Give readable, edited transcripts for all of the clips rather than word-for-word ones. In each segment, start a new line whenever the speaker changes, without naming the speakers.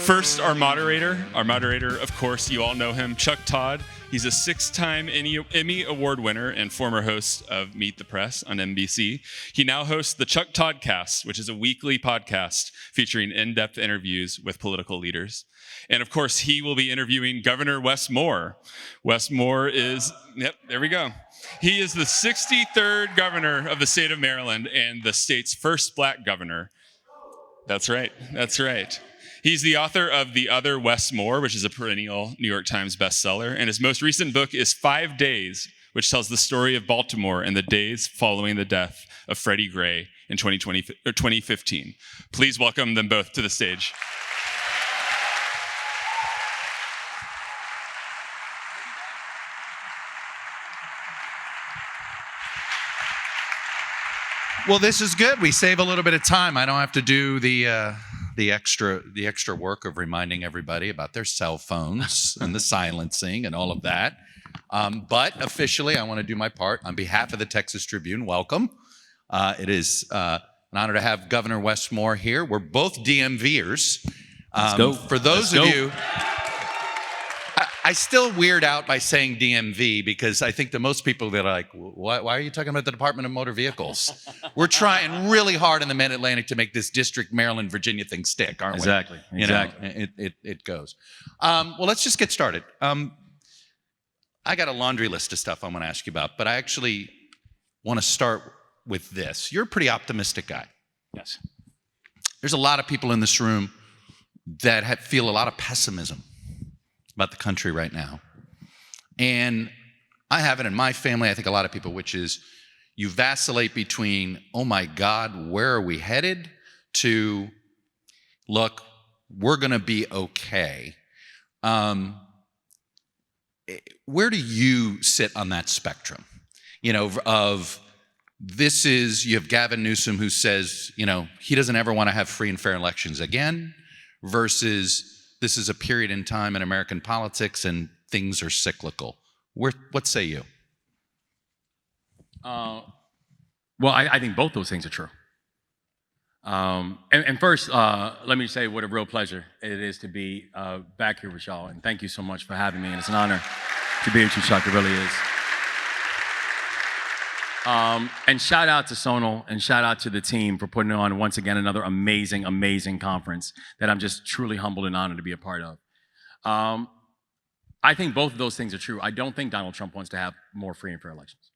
First, our moderator, of course, you all know him, Chuck Todd. He's a 6-time Emmy Award winner and former host of Meet the Press on NBC. He now hosts the Chuck Todd Cast, which is a weekly podcast featuring in-depth interviews with political leaders. And of course, he will be interviewing Governor Wes Moore. Wes Moore is, there we go. He is the 63rd governor of the state of Maryland and the state's first black governor. That's right. He's the author of The Other Wes Moore, which is a perennial New York Times bestseller. And his most recent book is 5 Days, which tells the story of Baltimore and the days following the death of Freddie Gray in 2015. Please welcome them both to the stage.
Well, this is good. We save a little bit of time. I don't have to do the extra work of reminding everybody about their cell phones and the silencing and all of that. But officially, I want to do my part on behalf of the Texas Tribune. Welcome. It is an honor to have Governor Wes Moore here. We're both DMVers.
Let's go.
For those of you, I still weird out by saying DMV because I think that most people that are like, why are you talking about the Department of Motor Vehicles? We're trying really hard in the Mid-Atlantic to make this District Maryland, Virginia thing stick, aren't we?
Exactly.
It goes. Well, let's just get started. I got a laundry list of stuff I'm going to ask you about, but I actually want to start with this. You're a pretty optimistic guy.
Yes.
There's a lot of people in this room that feel a lot of pessimism about the country right now. And I have it in my family, I think a lot of people, which is you vacillate between, oh my God, where are we headed? To, look, we're gonna be okay. Where do you sit on that spectrum? You know, of this is, you have Gavin Newsom who says, you know, he doesn't ever wanna have free and fair elections again, versus this is a period in time in American politics and things are cyclical. What say you?
Well, I think both those things are true. And first, let me say what a real pleasure it is to be back here with y'all. And thank you so much for having me. And it's an honor to be with you, Chuck. It really is. And shout out to Sonal and shout out to the team for putting on once again another amazing, amazing conference that I'm just truly humbled and honored to be a part of. I think both of those things are true. I don't think Donald Trump wants to have more free and fair elections.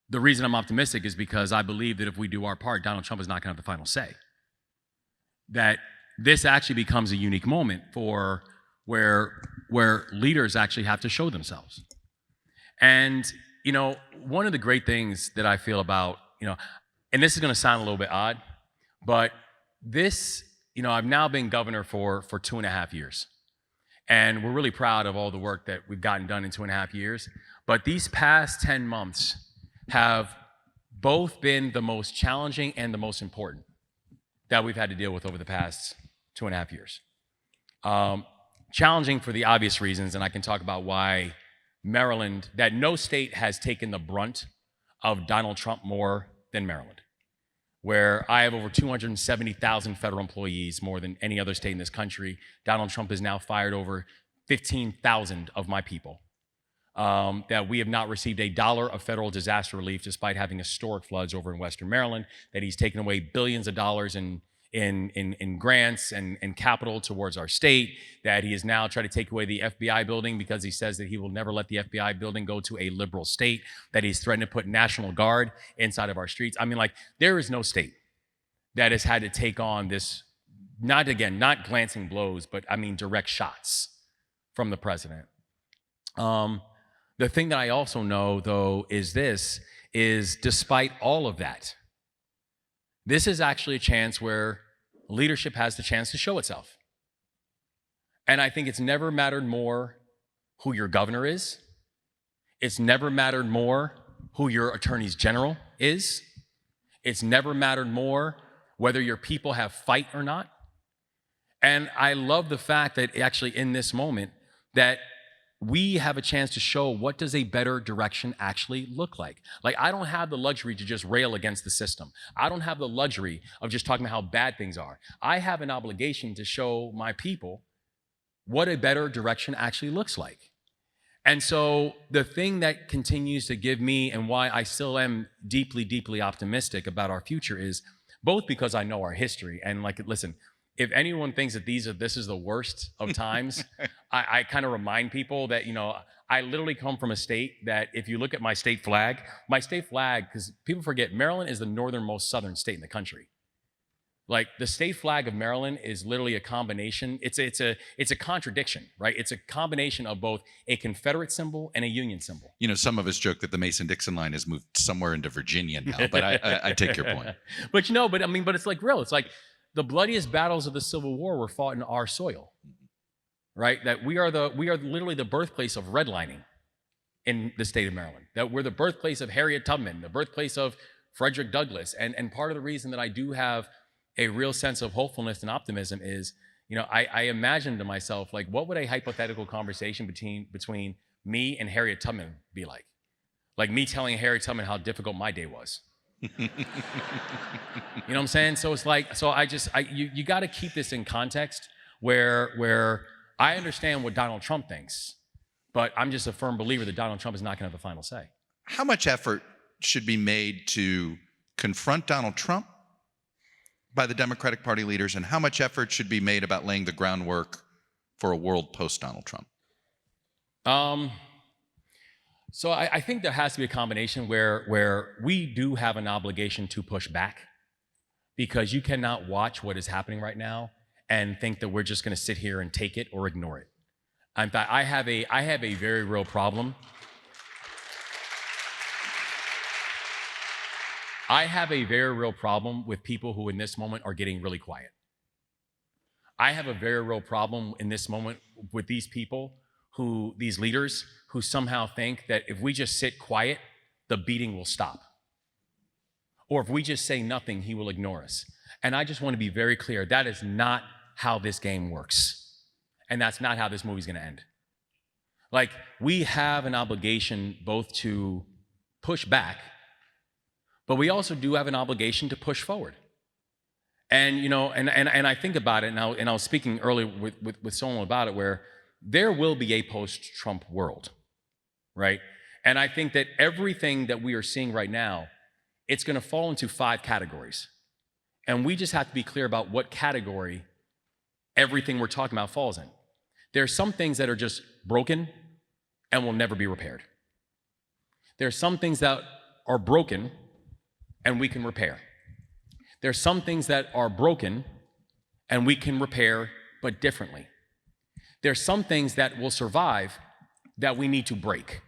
The reason I'm optimistic is because I believe that if we do our part, Donald Trump is not going to have the final say. That this actually becomes a unique moment for where leaders actually have to show themselves. And you know, one of the great things that I feel about, you know, and this is going to sound a little bit odd, but this, you know, I've now been governor for 2.5 years. And we're really proud of all the work that we've gotten done in 2.5 years. But these past 10 months have both been the most challenging and the most important that we've had to deal with over the past 2.5 years. Challenging for the obvious reasons, and I can talk about why Maryland, that no state has taken the brunt of Donald Trump more than Maryland, where I have over 270,000 federal employees, more than any other state in this country. Donald Trump has now fired over 15,000 of my people. That we have not received $1 of federal disaster relief despite having historic floods over in Western Maryland, that he's taken away billions of dollars in grants and capital towards our state, that he has now tried to take away the FBI building because he says that he will never let the FBI building go to a liberal state, that he's threatened to put National Guard inside of our streets. I mean, like, there is no state that has had to take on this, not glancing blows, but I mean direct shots from the president. The thing that I also know, though, is despite all of that, this is actually a chance where leadership has the chance to show itself. And I think it's never mattered more who your governor is. It's never mattered more who your attorney general is. It's never mattered more whether your people have fight or not. And I love the fact that actually in this moment that we have a chance to show what does a better direction actually look like. Like, I don't have the luxury to just rail against the system. I don't have the luxury of just talking about how bad things are. I have an obligation to show my people what a better direction actually looks like. And so the thing that continues to give me, and why I still am deeply, deeply optimistic about our future, is both because I know our history, and like, listen, if anyone thinks that this is the worst of times, I kind of remind people that, I literally come from a state that, if you look at my state flag, because people forget, Maryland is the northernmost southern state in the country. Like, the state flag of Maryland is literally a combination. It's a contradiction, right? It's a combination of both a Confederate symbol and a Union symbol.
Some of us joke that the Mason-Dixon line has moved somewhere into Virginia now, but I take your point.
But it's like real. It's like, the bloodiest battles of the Civil War were fought in our soil, right? That we are literally the birthplace of redlining in the state of Maryland. That we're the birthplace of Harriet Tubman, the birthplace of Frederick Douglass. And part of the reason that I do have a real sense of hopefulness and optimism is, I imagine to myself, like, what would a hypothetical conversation between me and Harriet Tubman be like? Like, me telling Harriet Tubman how difficult my day was. You know what I'm saying? So it's like, you got to keep this in context where I understand what Donald Trump thinks, but I'm just a firm believer that Donald Trump is not going to have the final say.
How much effort should be made to confront Donald Trump by the Democratic Party leaders, and how much effort should be made about laying the groundwork for a world post-Donald Trump?
So I think there has to be a combination where we do have an obligation to push back, because you cannot watch what is happening right now and think that we're just going to sit here and take it or ignore it. In fact, I have a very real problem. I have a very real problem with people who in this moment are getting really quiet. I have a very real problem in this moment with these people, these leaders who somehow think that if we just sit quiet, the beating will stop. Or if we just say nothing, he will ignore us. And I just want to be very clear, that is not how this game works. And that's not how this movie's going to end. Like, we have an obligation both to push back, but we also do have an obligation to push forward. And, and I think about it now, and I was speaking earlier with someone about it, where there will be a post-Trump world, right? And I think that everything that we are seeing right now, it's going to fall into 5 categories. And we just have to be clear about what category everything we're talking about falls in. There are some things that are just broken and will never be repaired. There are some things that are broken and we can repair. There are some things that are broken and we can repair, but differently. There's some things that will survive that we need to break.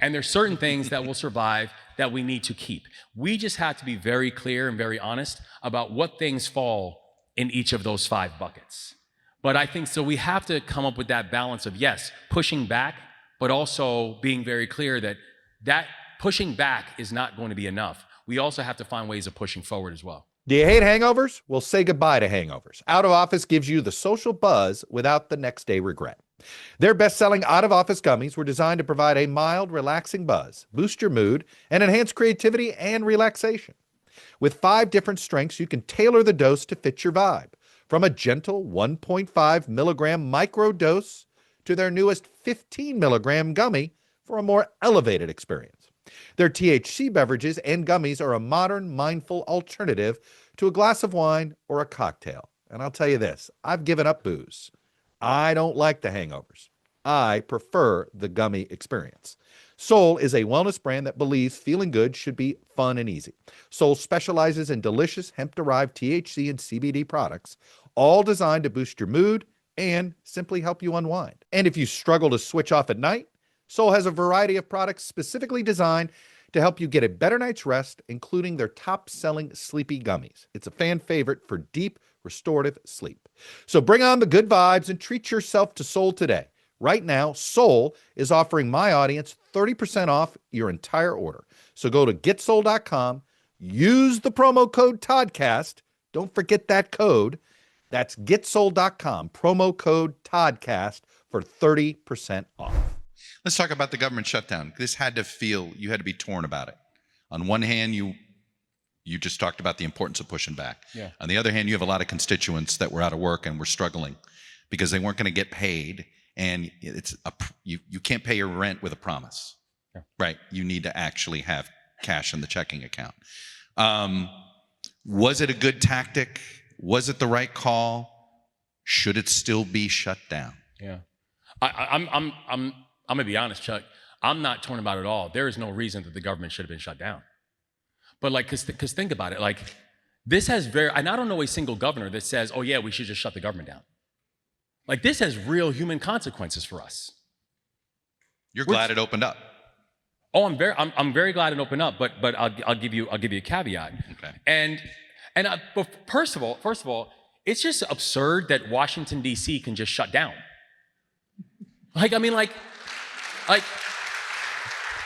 And there's certain things that will survive that we need to keep. We just have to be very clear and very honest about what things fall in each of those 5 buckets. But I think so we have to come up with that balance of, yes, pushing back, but also being very clear that pushing back is not going to be enough. We also have to find ways of pushing forward as well.
Do you hate hangovers? Well, say goodbye to hangovers. Out of Office gives you the social buzz without the next day regret. Their best-selling Out of Office gummies were designed to provide a mild, relaxing buzz, boost your mood, and enhance creativity and relaxation. With 5 different strengths, you can tailor the dose to fit your vibe, from a gentle 1.5 milligram micro dose to their newest 15 milligram gummy for a more elevated experience. Their THC beverages and gummies are a modern, mindful alternative to a glass of wine or a cocktail. And I'll tell you this, I've given up booze. I don't like the hangovers. I prefer the gummy experience. Soul is a wellness brand that believes feeling good should be fun and easy. Soul specializes in delicious hemp-derived THC and CBD products, all designed to boost your mood and simply help you unwind. And if you struggle to switch off at night, Soul has a variety of products specifically designed to help you get a better night's rest, including their top-selling Sleepy Gummies. It's a fan favorite for deep, restorative sleep. So bring on the good vibes and treat yourself to Soul today. Right now, Soul is offering my audience 30% off your entire order. So go to getsoul.com, use the promo code TODCAST. Don't forget that code. That's getsoul.com, promo code TODCAST for 30% off.
Let's talk about the government shutdown. This had to feel, you had to be torn about it. On one hand, you just talked about the importance of pushing back.
Yeah.
On the other hand, you have a lot of constituents that were out of work and were struggling because they weren't going to get paid, and you can't pay your rent with a promise.
Yeah.
Right? You need to actually have cash in the checking account. Was it a good tactic? Was it the right call? Should it still be shut down?
Yeah. I'm going to be honest, Chuck. I'm not torn about it at all. There is no reason that the government should have been shut down. But like, cause think about it. Like, this has and I don't know a single governor that says, oh yeah, we should just shut the government down. Like, this has real human consequences for us.
You're glad it opened up.
Oh, I'm very glad it opened up. But I'll give you a caveat.
Okay.
But first of all, it's just absurd that Washington D.C. can just shut down. Like, I mean, like.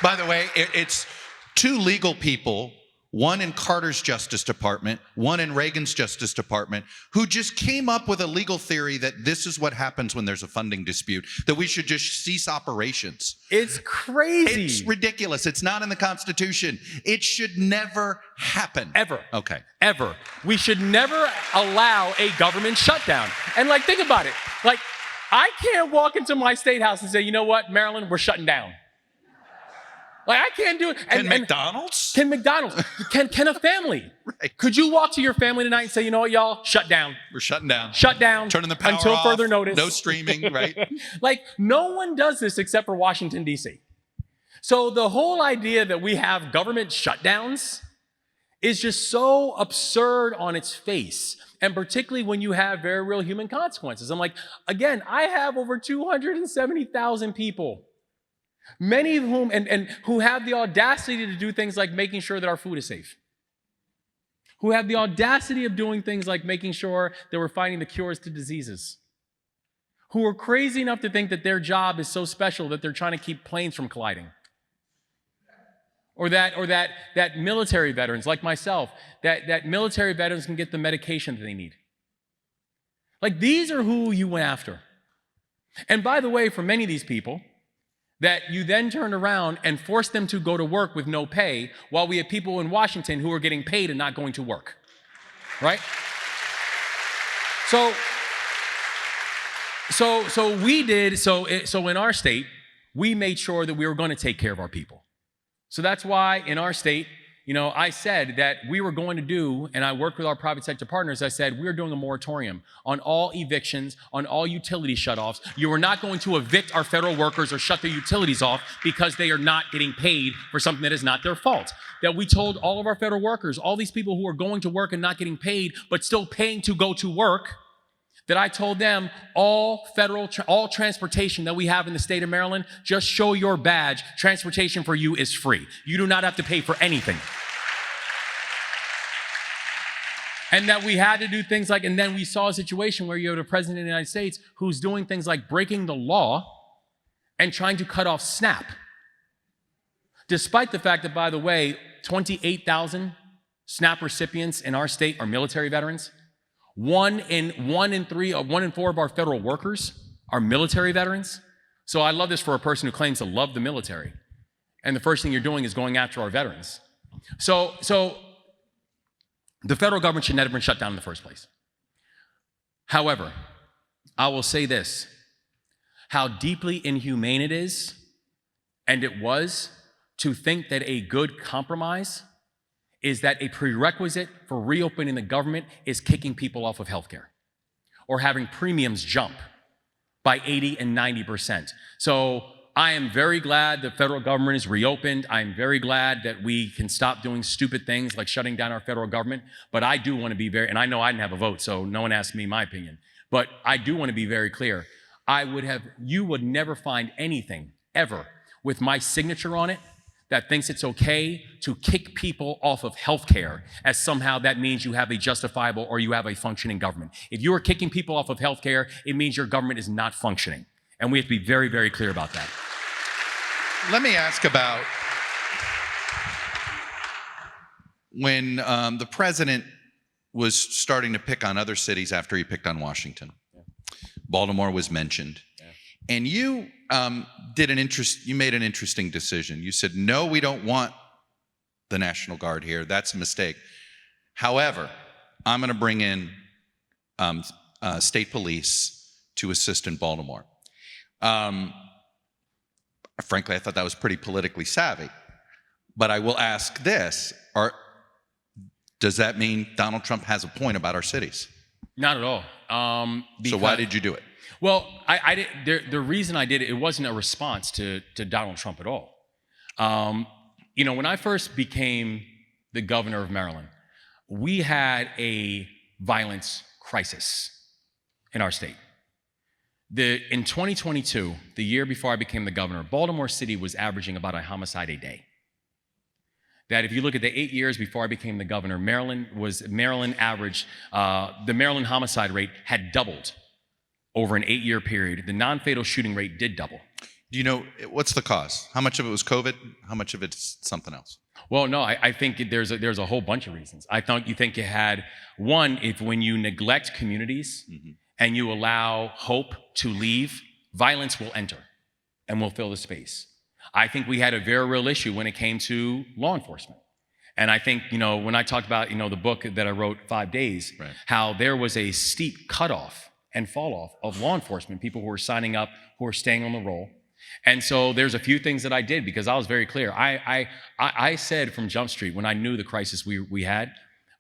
By the way, it's two legal people, one in Carter's Justice Department, one in Reagan's Justice Department, who just came up with a legal theory that this is what happens when there's a funding dispute, that we should just cease operations.
It's crazy.
It's ridiculous. It's not in the Constitution. It should never happen.
Ever.
Okay.
Ever. We should never allow a government shutdown. And like, think about it. Like, I can't walk into my state house and say, you know what, Maryland, we're shutting down. Like, I can't do it.
Can McDonald's?
Can a family?
Right.
Could you walk to your family tonight and say, you know what, y'all, shut down.
We're shutting down.
Shut down.
Turning the power
until
off.
Further notice.
No streaming, right?
Like, no one does this except for Washington, D.C. So the whole idea that we have government shutdowns is just so absurd on its face. And particularly when you have very real human consequences. I'm like, again, I have over 270,000 people, many of whom, and who have the audacity to do things like making sure that our food is safe. Who have the audacity of doing things like making sure that we're finding the cures to diseases. Who are crazy enough to think that their job is so special that they're trying to keep planes from colliding. Or that military veterans like myself, that military veterans can get the medication that they need. Like, these are who you went after. And by the way, for many of these people, that you then turned around and forced them to go to work with no pay, while we have people in Washington who are getting paid and not going to work, right? So in our state, we made sure that we were going to take care of our people. So that's why in our state, you know, I said that we were going to do, and I worked with our private sector partners, I said, we're doing a moratorium on all evictions, on all utility shutoffs. You are not going to evict our federal workers or shut their utilities off because they are not getting paid for something that is not their fault. That we told all of our federal workers, all these people who are going to work and not getting paid, but still paying to go to work, that I told them all transportation that we have in the state of Maryland, just show your badge. Transportation for you is free. You do not have to pay for anything. And that we had to do things like, and then we saw a situation where you have a president of the United States who's doing things like breaking the law and trying to cut off SNAP. Despite the fact that, by the way, 28,000 SNAP recipients in our state are military veterans. One in four of our federal workers are military veterans. So I love this for a person who claims to love the military. And the first thing you're doing is going after our veterans. So the federal government should never have been shut down in the first place. However, I will say this, how deeply inhumane it is, and it was, to think that a good compromise is that a prerequisite for reopening the government is kicking people off of healthcare or having premiums jump by 80 and 90%. So I am very glad the federal government is reopened. I'm very glad that we can stop doing stupid things like shutting down our federal government. But I do want to be and I know I didn't have a vote, so no one asked me my opinion. But I do want to be very clear. You would never find anything ever with my signature on it that thinks it's okay to kick people off of healthcare as somehow that means you have a justifiable or you have a functioning government. If you are kicking people off of healthcare, it means your government is not functioning. And we have to be very, very clear about that.
Let me ask about when the president was starting to pick on other cities after he picked on Washington. Baltimore was mentioned. And you you made an interesting decision. You said, no, we don't want the National Guard here. That's a mistake. However, I'm going to bring in state police to assist in Baltimore. Frankly, I thought that was pretty politically savvy. But I will ask this, does that mean Donald Trump has a point about our cities?
Not at all.
So why did you do it?
Well, the reason I did it, it wasn't a response to Donald Trump at all. When I first became the governor of Maryland, we had a violence crisis in our state. In 2022, the year before I became the governor, Baltimore City was averaging about a homicide a day. That if you look at the 8 years before I became the governor, the Maryland homicide rate had doubled over an 8-year period. The non-fatal shooting rate did double.
Do you know, what's the cause? How much of it was COVID? How much of it's something else?
Well, no, I think there's a whole bunch of reasons. You think you had one, when you neglect communities and you allow hope to leave, violence will enter and will fill the space. I think we had a very real issue when it came to law enforcement. And I think, when I talked about, the book that I wrote, 5 Days, right, how there was a steep cutoff and fall off of law enforcement, people who were signing up, who were staying on the roll. And so there's a few things that I did because I was very clear. I said from Jump Street, when I knew the crisis we had,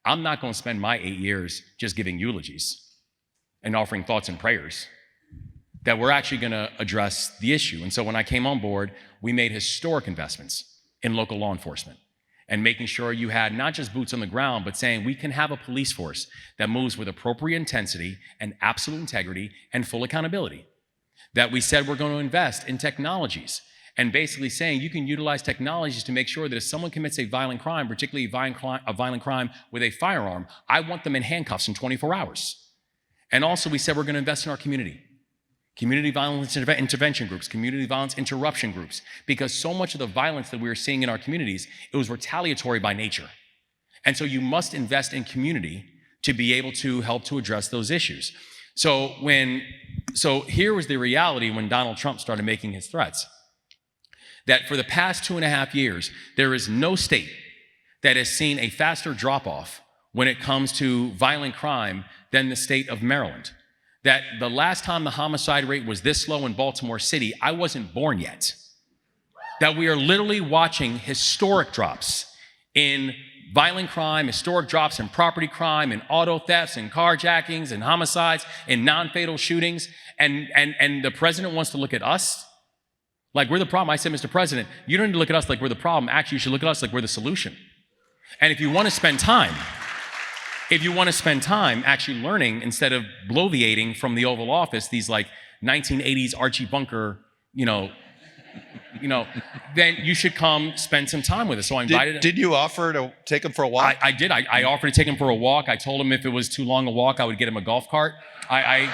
I'm not going to spend my 8 years just giving eulogies and offering thoughts and prayers, that we're actually going to address the issue. And so when I came on board, we made historic investments in local law enforcement and making sure you had not just boots on the ground, but saying we can have a police force that moves with appropriate intensity and absolute integrity and full accountability. That we said we're going to invest in technologies and basically saying you can utilize technologies to make sure that if someone commits a violent crime, particularly a violent crime with a firearm, I want them in handcuffs in 24 hours. And also we said we're going to invest in our community violence intervention groups, community violence interruption groups, because so much of the violence that we were seeing in our communities, it was retaliatory by nature. And so you must invest in community to be able to help to address those issues. So here was the reality when Donald Trump started making his threats, that for the past 2.5 years, there is no state that has seen a faster drop-off when it comes to violent crime than the state of Maryland. That the last time the homicide rate was this low in Baltimore City, I wasn't born yet. That we are literally watching historic drops in violent crime, historic drops in property crime, in auto thefts, and carjackings, and homicides, and non-fatal shootings, and the president wants to look at us like we're the problem. I said, Mr. President, you don't need to look at us like we're the problem. Actually, you should look at us like we're the solution. And if you want to spend time actually learning instead of bloviating from the Oval Office, these like 1980s Archie Bunker, then you should come spend some time with us. So I invited him.
Did you offer to take him for a walk?
I did. I offered to take him for a walk. I told him if it was too long a walk, I would get him a golf cart. I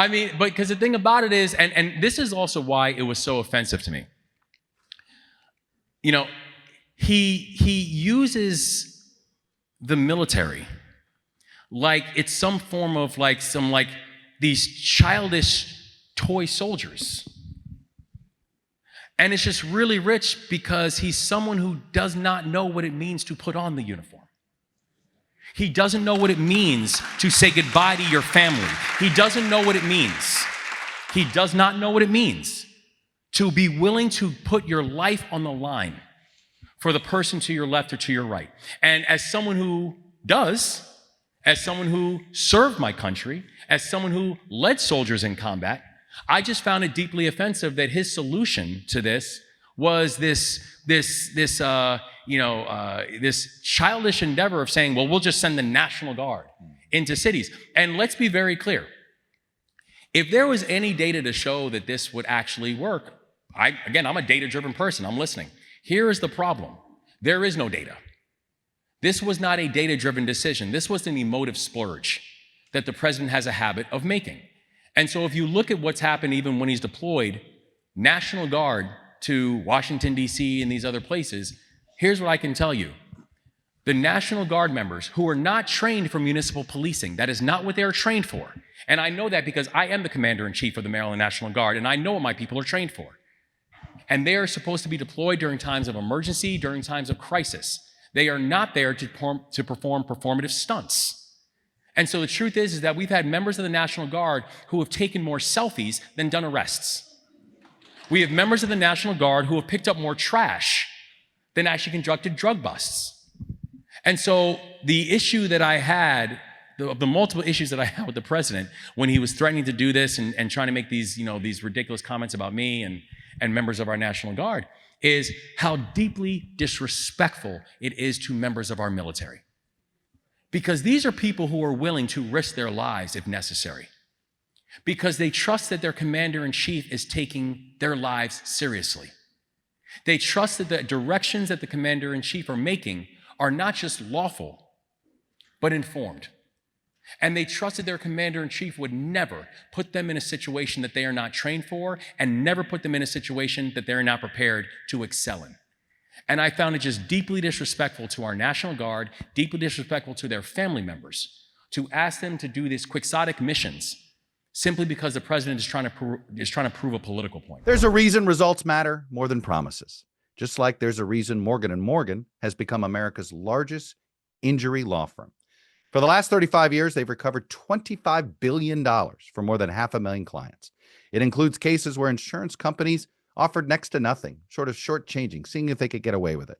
mean, but because the thing about it is, and this is also why it was so offensive to me. He uses the military like it's some form of these childish toy soldiers. And it's just really rich because he's someone who does not know what it means to put on the uniform. He doesn't know what it means to say goodbye to your family. He doesn't know what it means. He does not know what it means to be willing to put your life on the line for the person to your left or to your right. And as someone who does, as someone who served my country, as someone who led soldiers in combat, I just found it deeply offensive that his solution to this was this childish endeavor of saying, well, we'll just send the National Guard into cities. And let's be very clear. If there was any data to show that this would actually work, I'm a data-driven person. I'm listening. Here is the problem. There is no data. This was not a data-driven decision. This was an emotive splurge that the president has a habit of making. And so if you look at what's happened even when he's deployed National Guard to Washington, D.C. and these other places, here's what I can tell you. The National Guard members who are not trained for municipal policing, that is not what they are trained for. And I know that because I am the commander-in-chief of the Maryland National Guard, and I know what my people are trained for. And they are supposed to be deployed during times of emergency, during times of crisis. They are not there to perform performative stunts. And so the truth is that we've had members of the National Guard who have taken more selfies than done arrests. We have members of the National Guard who have picked up more trash than actually conducted drug busts. And so the issue that I had, the multiple issues that I had with the president when he was threatening to do this and trying to make these, these ridiculous comments about me and members of our National Guard, is how deeply disrespectful it is to members of our military. Because these are people who are willing to risk their lives if necessary. Because they trust that their commander-in-chief is taking their lives seriously. They trust that the directions that the commander-in-chief are making are not just lawful, but informed. And they trusted their commander-in-chief would never put them in a situation that they are not trained for and never put them in a situation that they're not prepared to excel in. And I found it just deeply disrespectful to our National Guard, deeply disrespectful to their family members, to ask them to do these quixotic missions simply because the president is trying to prove a political point.
There's a reason results matter more than promises. Just like there's a reason Morgan & Morgan has become America's largest injury law firm. For the last 35 years, they've recovered $25 billion for more than 500,000 clients. It includes cases where insurance companies offered next to nothing, short of shortchanging, seeing if they could get away with it.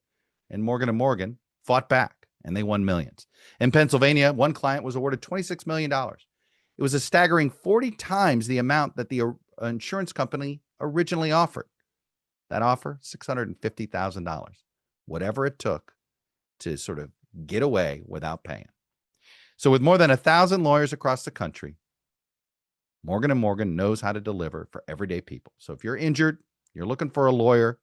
And Morgan & Morgan fought back, and they won millions. In Pennsylvania, one client was awarded $26 million. It was a staggering 40 times the amount that the insurance company originally offered. That offer, $650,000, whatever it took to sort of get away without paying. So with more than 1,000 lawyers across the country, Morgan & Morgan knows how to deliver for everyday people. So if you're injured, you're looking for a lawyer,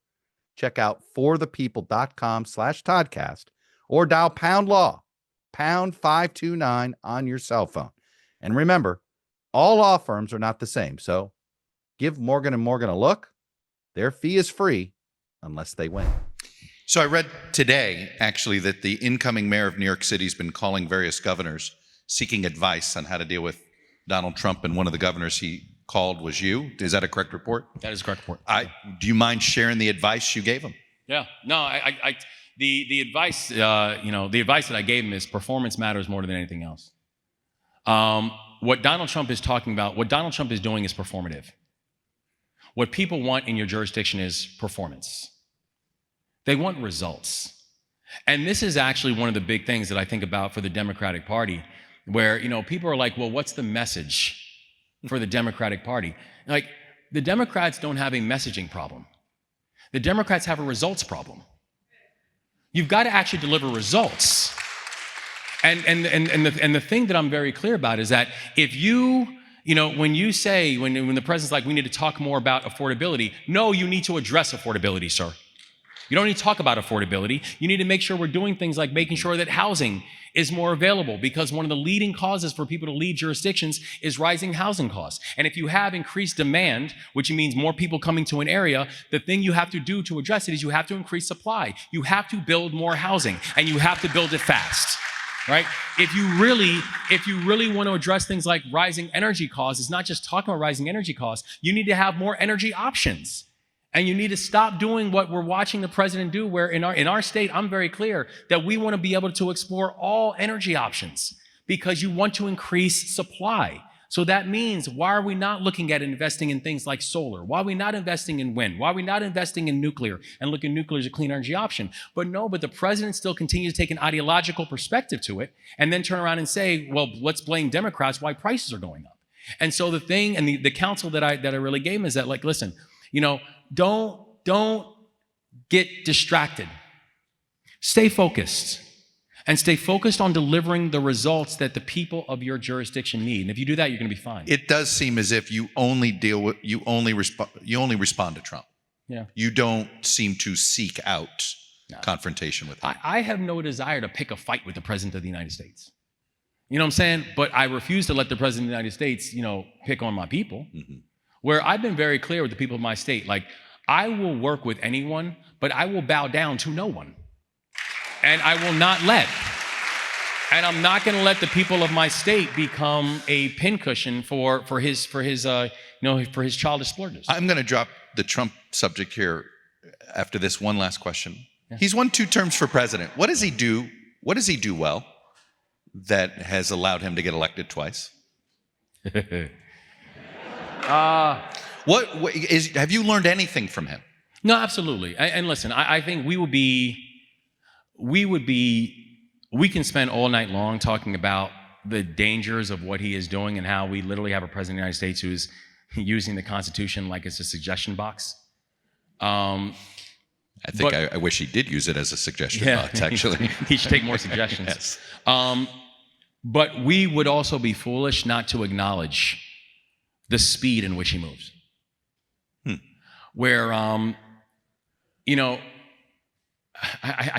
check out forthepeople.com/Toddcast or dial pound law, pound 529 on your cell phone. And remember, all law firms are not the same. So give Morgan & Morgan a look. Their fee is free unless they win.
So I read today, actually, that the incoming mayor of New York City has been calling various governors seeking advice on how to deal with Donald Trump, and one of the governors he called was you. Is that a correct report?
That is a correct report.
Do you mind sharing the advice you gave him?
Yeah. No, the advice, the advice that I gave him is performance matters more than anything else. What Donald Trump is talking about, what Donald Trump is doing is performative. What people want in your jurisdiction is performance. They want results. And this is actually one of the big things that I think about for the Democratic Party, where, people are like, well, what's the message for the Democratic Party? Like, the Democrats don't have a messaging problem. The Democrats have a results problem. You've got to actually deliver results. And the thing that I'm very clear about is that if when you say, when the president's like, we need to talk more about affordability, no, you need to address affordability, sir. You don't need to talk about affordability. You need to make sure we're doing things like making sure that housing is more available, because one of the leading causes for people to leave jurisdictions is rising housing costs. And if you have increased demand, which means more people coming to an area, the thing you have to do to address it is you have to increase supply. You have to build more housing, and you have to build it fast. Right? If you really want to address things like rising energy costs, it's not just talking about rising energy costs. You need to have more energy options. And you need to stop doing what we're watching the president do, where in our state, I'm very clear that we want to be able to explore all energy options because you want to increase supply. So that means, why are we not looking at investing in things like solar? Why are we not investing in wind? Why are we not investing in nuclear and looking at nuclear as a clean energy option? But the president still continues to take an ideological perspective to it and then turn around and say, well, let's blame Democrats why prices are going up. And so the thing, and the counsel that I really gave him is that, like, listen, don't get distracted. Stay focused. And stay focused on delivering the results that the people of your jurisdiction need. And if you do that, you're going to be fine.
It does seem as if you only respond to Trump.
Yeah.
You don't seem to seek out confrontation with him.
I have no desire to pick a fight with the president of the United States. You know what I'm saying? But I refuse to let the president of the United States, pick on my people. Mm-hmm. Where I've been very clear with the people of my state, like, I will work with anyone, but I will bow down to no one. And I will not let, and I'm not going to let the people of my state become a pincushion for his childish splurges.
I'm going to drop the Trump subject here after this one last question. Yeah. He's won 2 terms for president. What does he do? What does he do well that has allowed him to get elected twice? Have you learned anything from him?
No, absolutely. And listen, I think we can spend all night long talking about the dangers of what he is doing and how we literally have a president of the United States who is using the Constitution like it's a suggestion box. I
wish he did use it as a suggestion box, actually.
He should take more suggestions. Yes. But we would also be foolish not to acknowledge the speed in which he moves. Where, I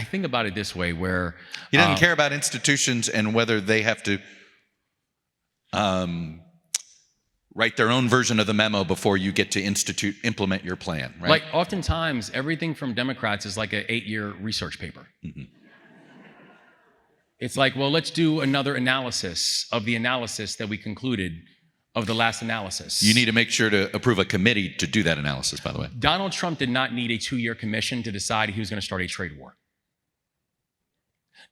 think about it this way, where
he doesn't care about institutions and whether they have to write their own version of the memo before you get to implement your plan, right?
Like oftentimes, everything from Democrats is like an 8-year research paper. Mm-hmm. It's like, well, let's do another analysis of the analysis that we concluded of the last analysis.
You need to make sure to approve a committee to do that analysis, by the way.
Donald Trump did not need a 2-year commission to decide he was going to start a trade war.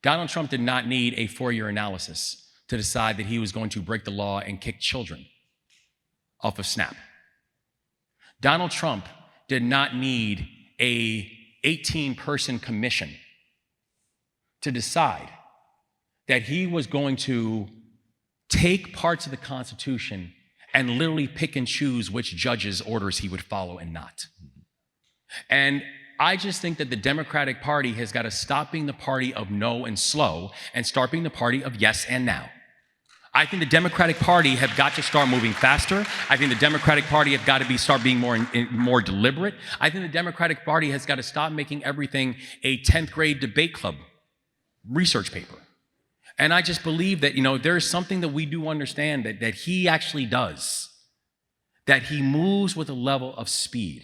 Donald Trump did not need a 4-year analysis to decide that he was going to break the law and kick children off of SNAP. Donald Trump did not need a 18-person commission to decide that he was going to take parts of the Constitution and literally pick and choose which judges' orders he would follow and not. And I just think that the Democratic Party has got to stop being the party of no and slow and start being the party of yes and now. I think the Democratic Party have got to start moving faster. I think the Democratic Party have got to start being more deliberate. I think the Democratic Party has got to stop making everything a 10th grade debate club research paper. And I just believe that, there is something that we do understand that he actually does, that he moves with a level of speed.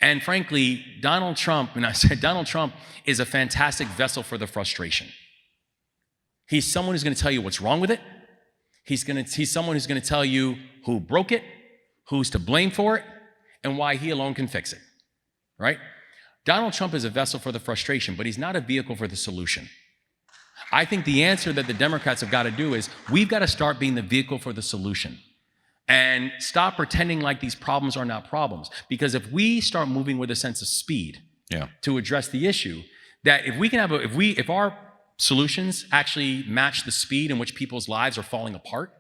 And frankly, Donald Trump is a fantastic vessel for the frustration. He's someone who's going to tell you what's wrong with it. He's someone who's going to tell you who broke it, who's to blame for it, and why he alone can fix it, right? Donald Trump is a vessel for the frustration, but he's not a vehicle for the solution. I think the answer that the Democrats have got to do is we've got to start being the vehicle for the solution and stop pretending like these problems are not problems. Because if we start moving with a sense of speed to address the issue, that if our solutions actually match the speed in which people's lives are falling apart,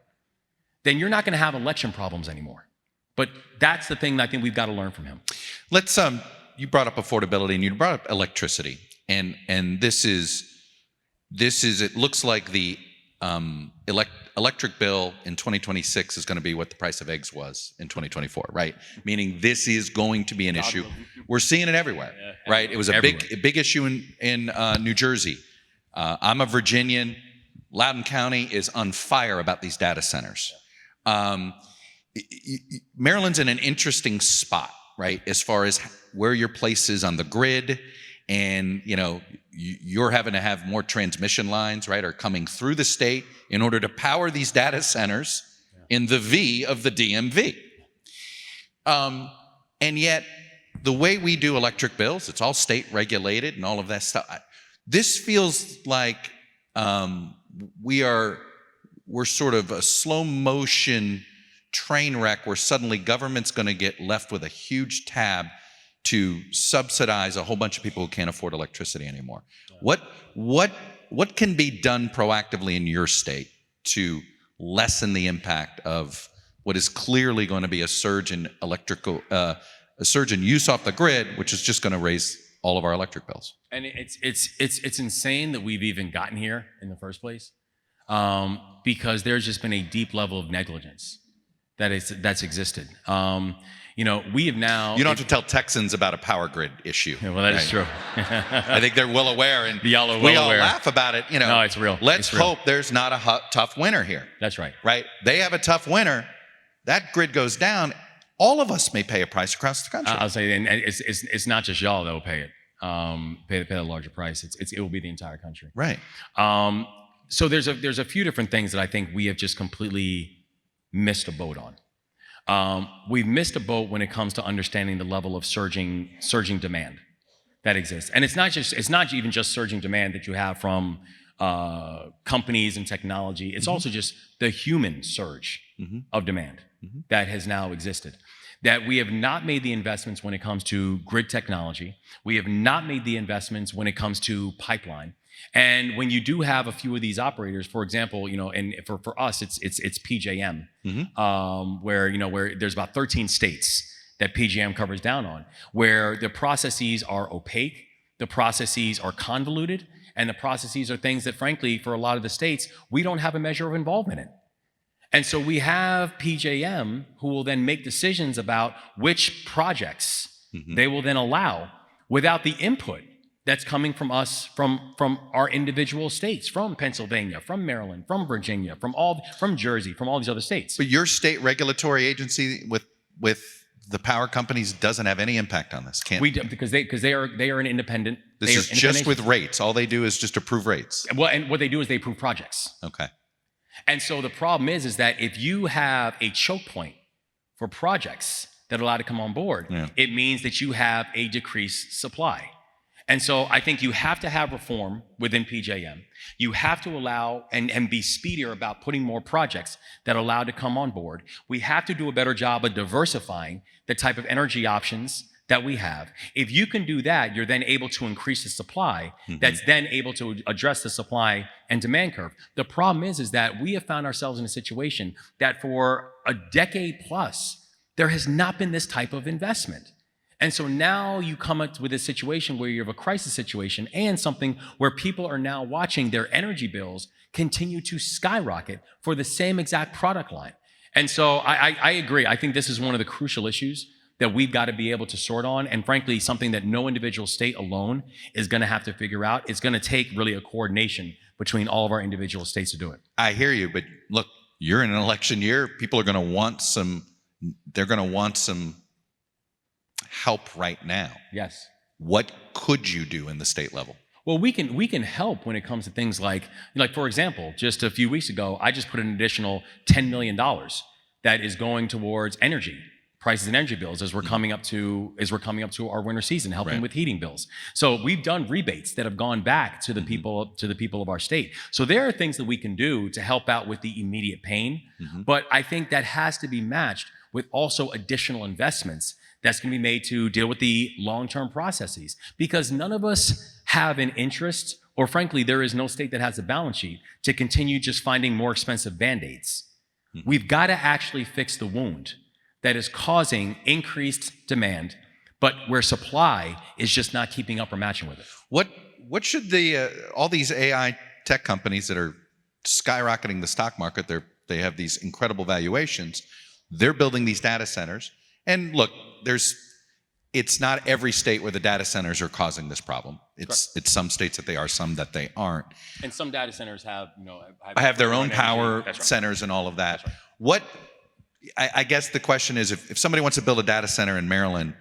then you're not going to have election problems anymore. But that's the thing that I think we've got to learn from him.
Let's you brought up affordability and you brought up electricity, and this is it looks like the electric bill in 2026 is going to be what the price of eggs was in 2024, right? Meaning this is going to be an issue. We're seeing it everywhere, right? It was a big issue in New Jersey. I'm a Virginian. Loudoun County is on fire about these data centers. Maryland's in an interesting spot, right? As far as where your place is on the grid. And, you're having to have more transmission lines, right, are coming through the state in order to power these data centers in the V of the DMV. And yet, the way we do electric bills, it's all state regulated and all of that stuff. This feels like we're sort of a slow motion train wreck where suddenly government's going to get left with a huge tab to subsidize a whole bunch of people who can't afford electricity anymore. What can be done proactively in your state to lessen the impact of what is clearly going to be a surge in use off the grid, which is just going to raise all of our electric bills?
And it's insane that we've even gotten here in the first place, because there's just been a deep level of negligence that's existed. We have now...
You don't have to tell Texans about a power grid issue.
Yeah, well, that is true.
I think they're well aware, and
we all
laugh about it.
No, it's real.
Let's hope there's not a tough winter here.
That's right.
Right? They have a tough winter. That grid goes down. All of us may pay a price across the country.
I'll say, and it's not just y'all that will pay it. pay the larger price. It will be the entire country.
Right.
So there's a few different things that I think we have just completely missed a boat on. We've missed a boat when it comes to understanding the level of surging demand that exists, and it's not even just surging demand that you have from companies and technology. It's also just the human surge of demand that has now existed. That we have not made the investments when it comes to grid technology. We have not made the investments when it comes to pipeline. And when you do have a few of these operators, for example, and for us, it's PJM, where there's about 13 states that PJM covers down on, where the processes are opaque, the processes are convoluted, and the processes are things that, frankly, for a lot of the states, we don't have a measure of involvement in. And so we have PJM who will then make decisions about which projects they will then allow without the input that's coming from us, from our individual states, from Pennsylvania, from Maryland, from Virginia, from Jersey, from all these other states.
But your state regulatory agency with the power companies doesn't have any impact on this, can't
we? Because they are an independent.
This is just with rates. All they do is just approve rates.
Well, and what they do is they approve projects.
Okay.
And so the problem is that if you have a choke point for projects that are allowed to come on board, it means that you have a decreased supply. And so I think you have to have reform within PJM. You have to allow and be speedier about putting more projects that are allowed to come on board. We have to do a better job of diversifying the type of energy options that we have. If you can do that, you're then able to increase the supply that's then able to address the supply and demand curve. The problem is that we have found ourselves in a situation that for a decade plus, there has not been this type of investment. And so now you come up with a situation where you have a crisis situation and something where people are now watching their energy bills continue to skyrocket for the same exact product line. And so I agree. I think this is one of the crucial issues that we've got to be able to sort on, and frankly, something that no individual state alone is going to have to figure out. It's going to take really a coordination between all of our individual states to do it.
I hear you, but look, you're in an election year. People are going to want some. They're going to want some help right now.
Yes.
What could you do in the state level?
Well, we can help when it comes to things like for example, just a few weeks ago, I just put an additional $10 million that is going towards energy prices and energy bills as we're coming up to our winter season, helping with heating bills. So we've done rebates that have gone back to the people of our state. So there are things that we can do to help out with the immediate pain, but I think that has to be matched with also additional investments that's going to be made to deal with the long-term processes, because none of us have an interest, or frankly, there is no state that has a balance sheet to continue just finding more expensive Band-Aids. We've got to actually fix the wound that is causing increased demand, but where supply is just not keeping up or matching with it.
What should all these AI tech companies that are skyrocketing the stock market, they have these incredible valuations, they're building these data centers, and look, it's not every state where the data centers are causing this problem. It's some states that they are, some that they aren't.
And some data centers have
their own power centers and all of that. What I guess the question is, if somebody wants to build a data center in Maryland,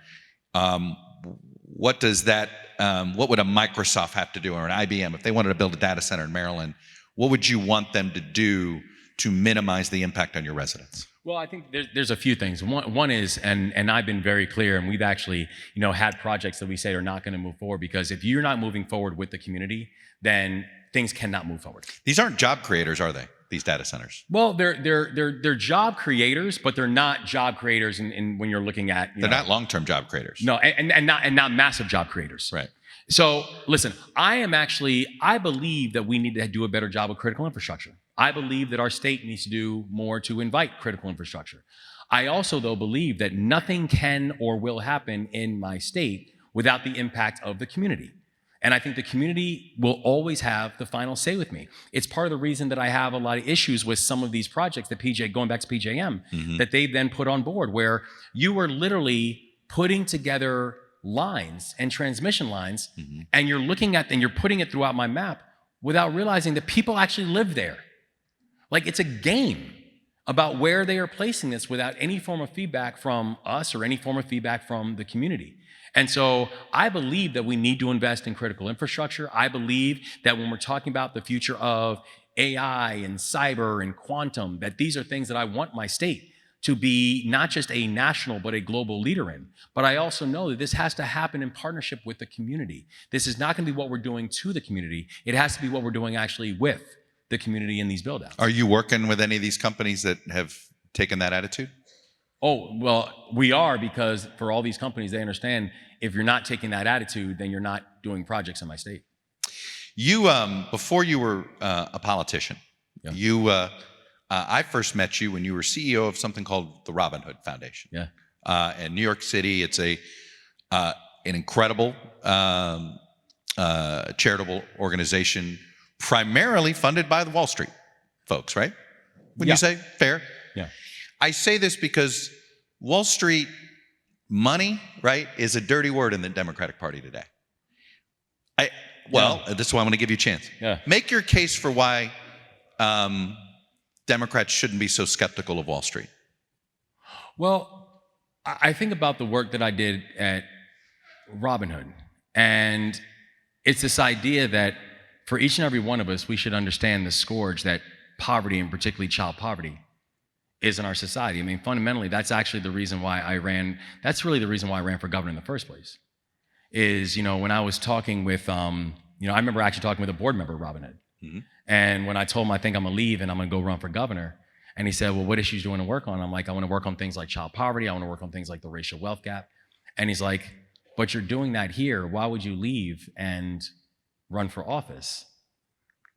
what would a Microsoft have to do, or an IBM, if they wanted to build a data center in Maryland? What would you want them to do to minimize the impact on your residents?
Well, I think there's a few things. One is, and I've been very clear, and we've actually had projects that we say are not going to move forward, because if you're not moving forward with the community, then things cannot move forward.
These aren't job creators, are they? These data centers?
Well, they're job creators, but they're not job creators in when you're looking at
they're not long-term job creators.
No, and not massive job creators.
Right.
So listen, I believe that we need to do a better job of critical infrastructure. I believe that our state needs to do more to invite critical infrastructure. I also, though, believe that nothing can or will happen in my state without the impact of the community. And I think the community will always have the final say with me. It's part of the reason that I have a lot of issues with some of these projects that going back to PJM, that they've then put on board, where you are literally putting together lines and transmission lines, and you're looking at and you're putting it throughout my map without realizing that people actually live there. Like, it's a game about where they are placing this without any form of feedback from us or any form of feedback from the community. And so I believe that we need to invest in critical infrastructure. I believe that when we're talking about the future of AI and cyber and quantum, that these are things that I want my state to be not just a national, but a global leader in. But I also know that this has to happen in partnership with the community. This is not going to be what we're doing to the community. It has to be what we're doing actually with the community in these build-outs.
Are you working with any of these companies that have taken that attitude?
Oh, well, we are, because for all these companies, they understand if you're not taking that attitude, then you're not doing projects in my state.
You, before you were a politician,
Yeah.
I first met you when you were CEO of something called the Robin Hood Foundation.
Yeah.
In New York City. It's an incredible charitable organization, primarily funded by the Wall Street folks, right? Would
Yeah.
you say fair?
Yeah.
I say this because Wall Street money, right, is a dirty word in the Democratic Party today. This is why I want to give you a chance.
Yeah.
Make your case for why Democrats shouldn't be so skeptical of Wall Street.
Well, I think about the work that I did at Robin Hood, and it's this idea that for each and every one of us, we should understand the scourge that poverty, and particularly child poverty, is in our society. I mean, fundamentally, that's actually the reason why I ran. That's really the reason why I ran for governor in the first place. Is, when I was talking with, I remember actually talking with a board member of Robin Hood.
Mm-hmm.
And when I told him I think I'm gonna leave and I'm gonna go run for governor, and he said, well, what issues do you want to work on? I'm like, I want to work on things like child poverty. I want to work on things like the racial wealth gap. And he's like, but you're doing that here. Why would you leave and run for office?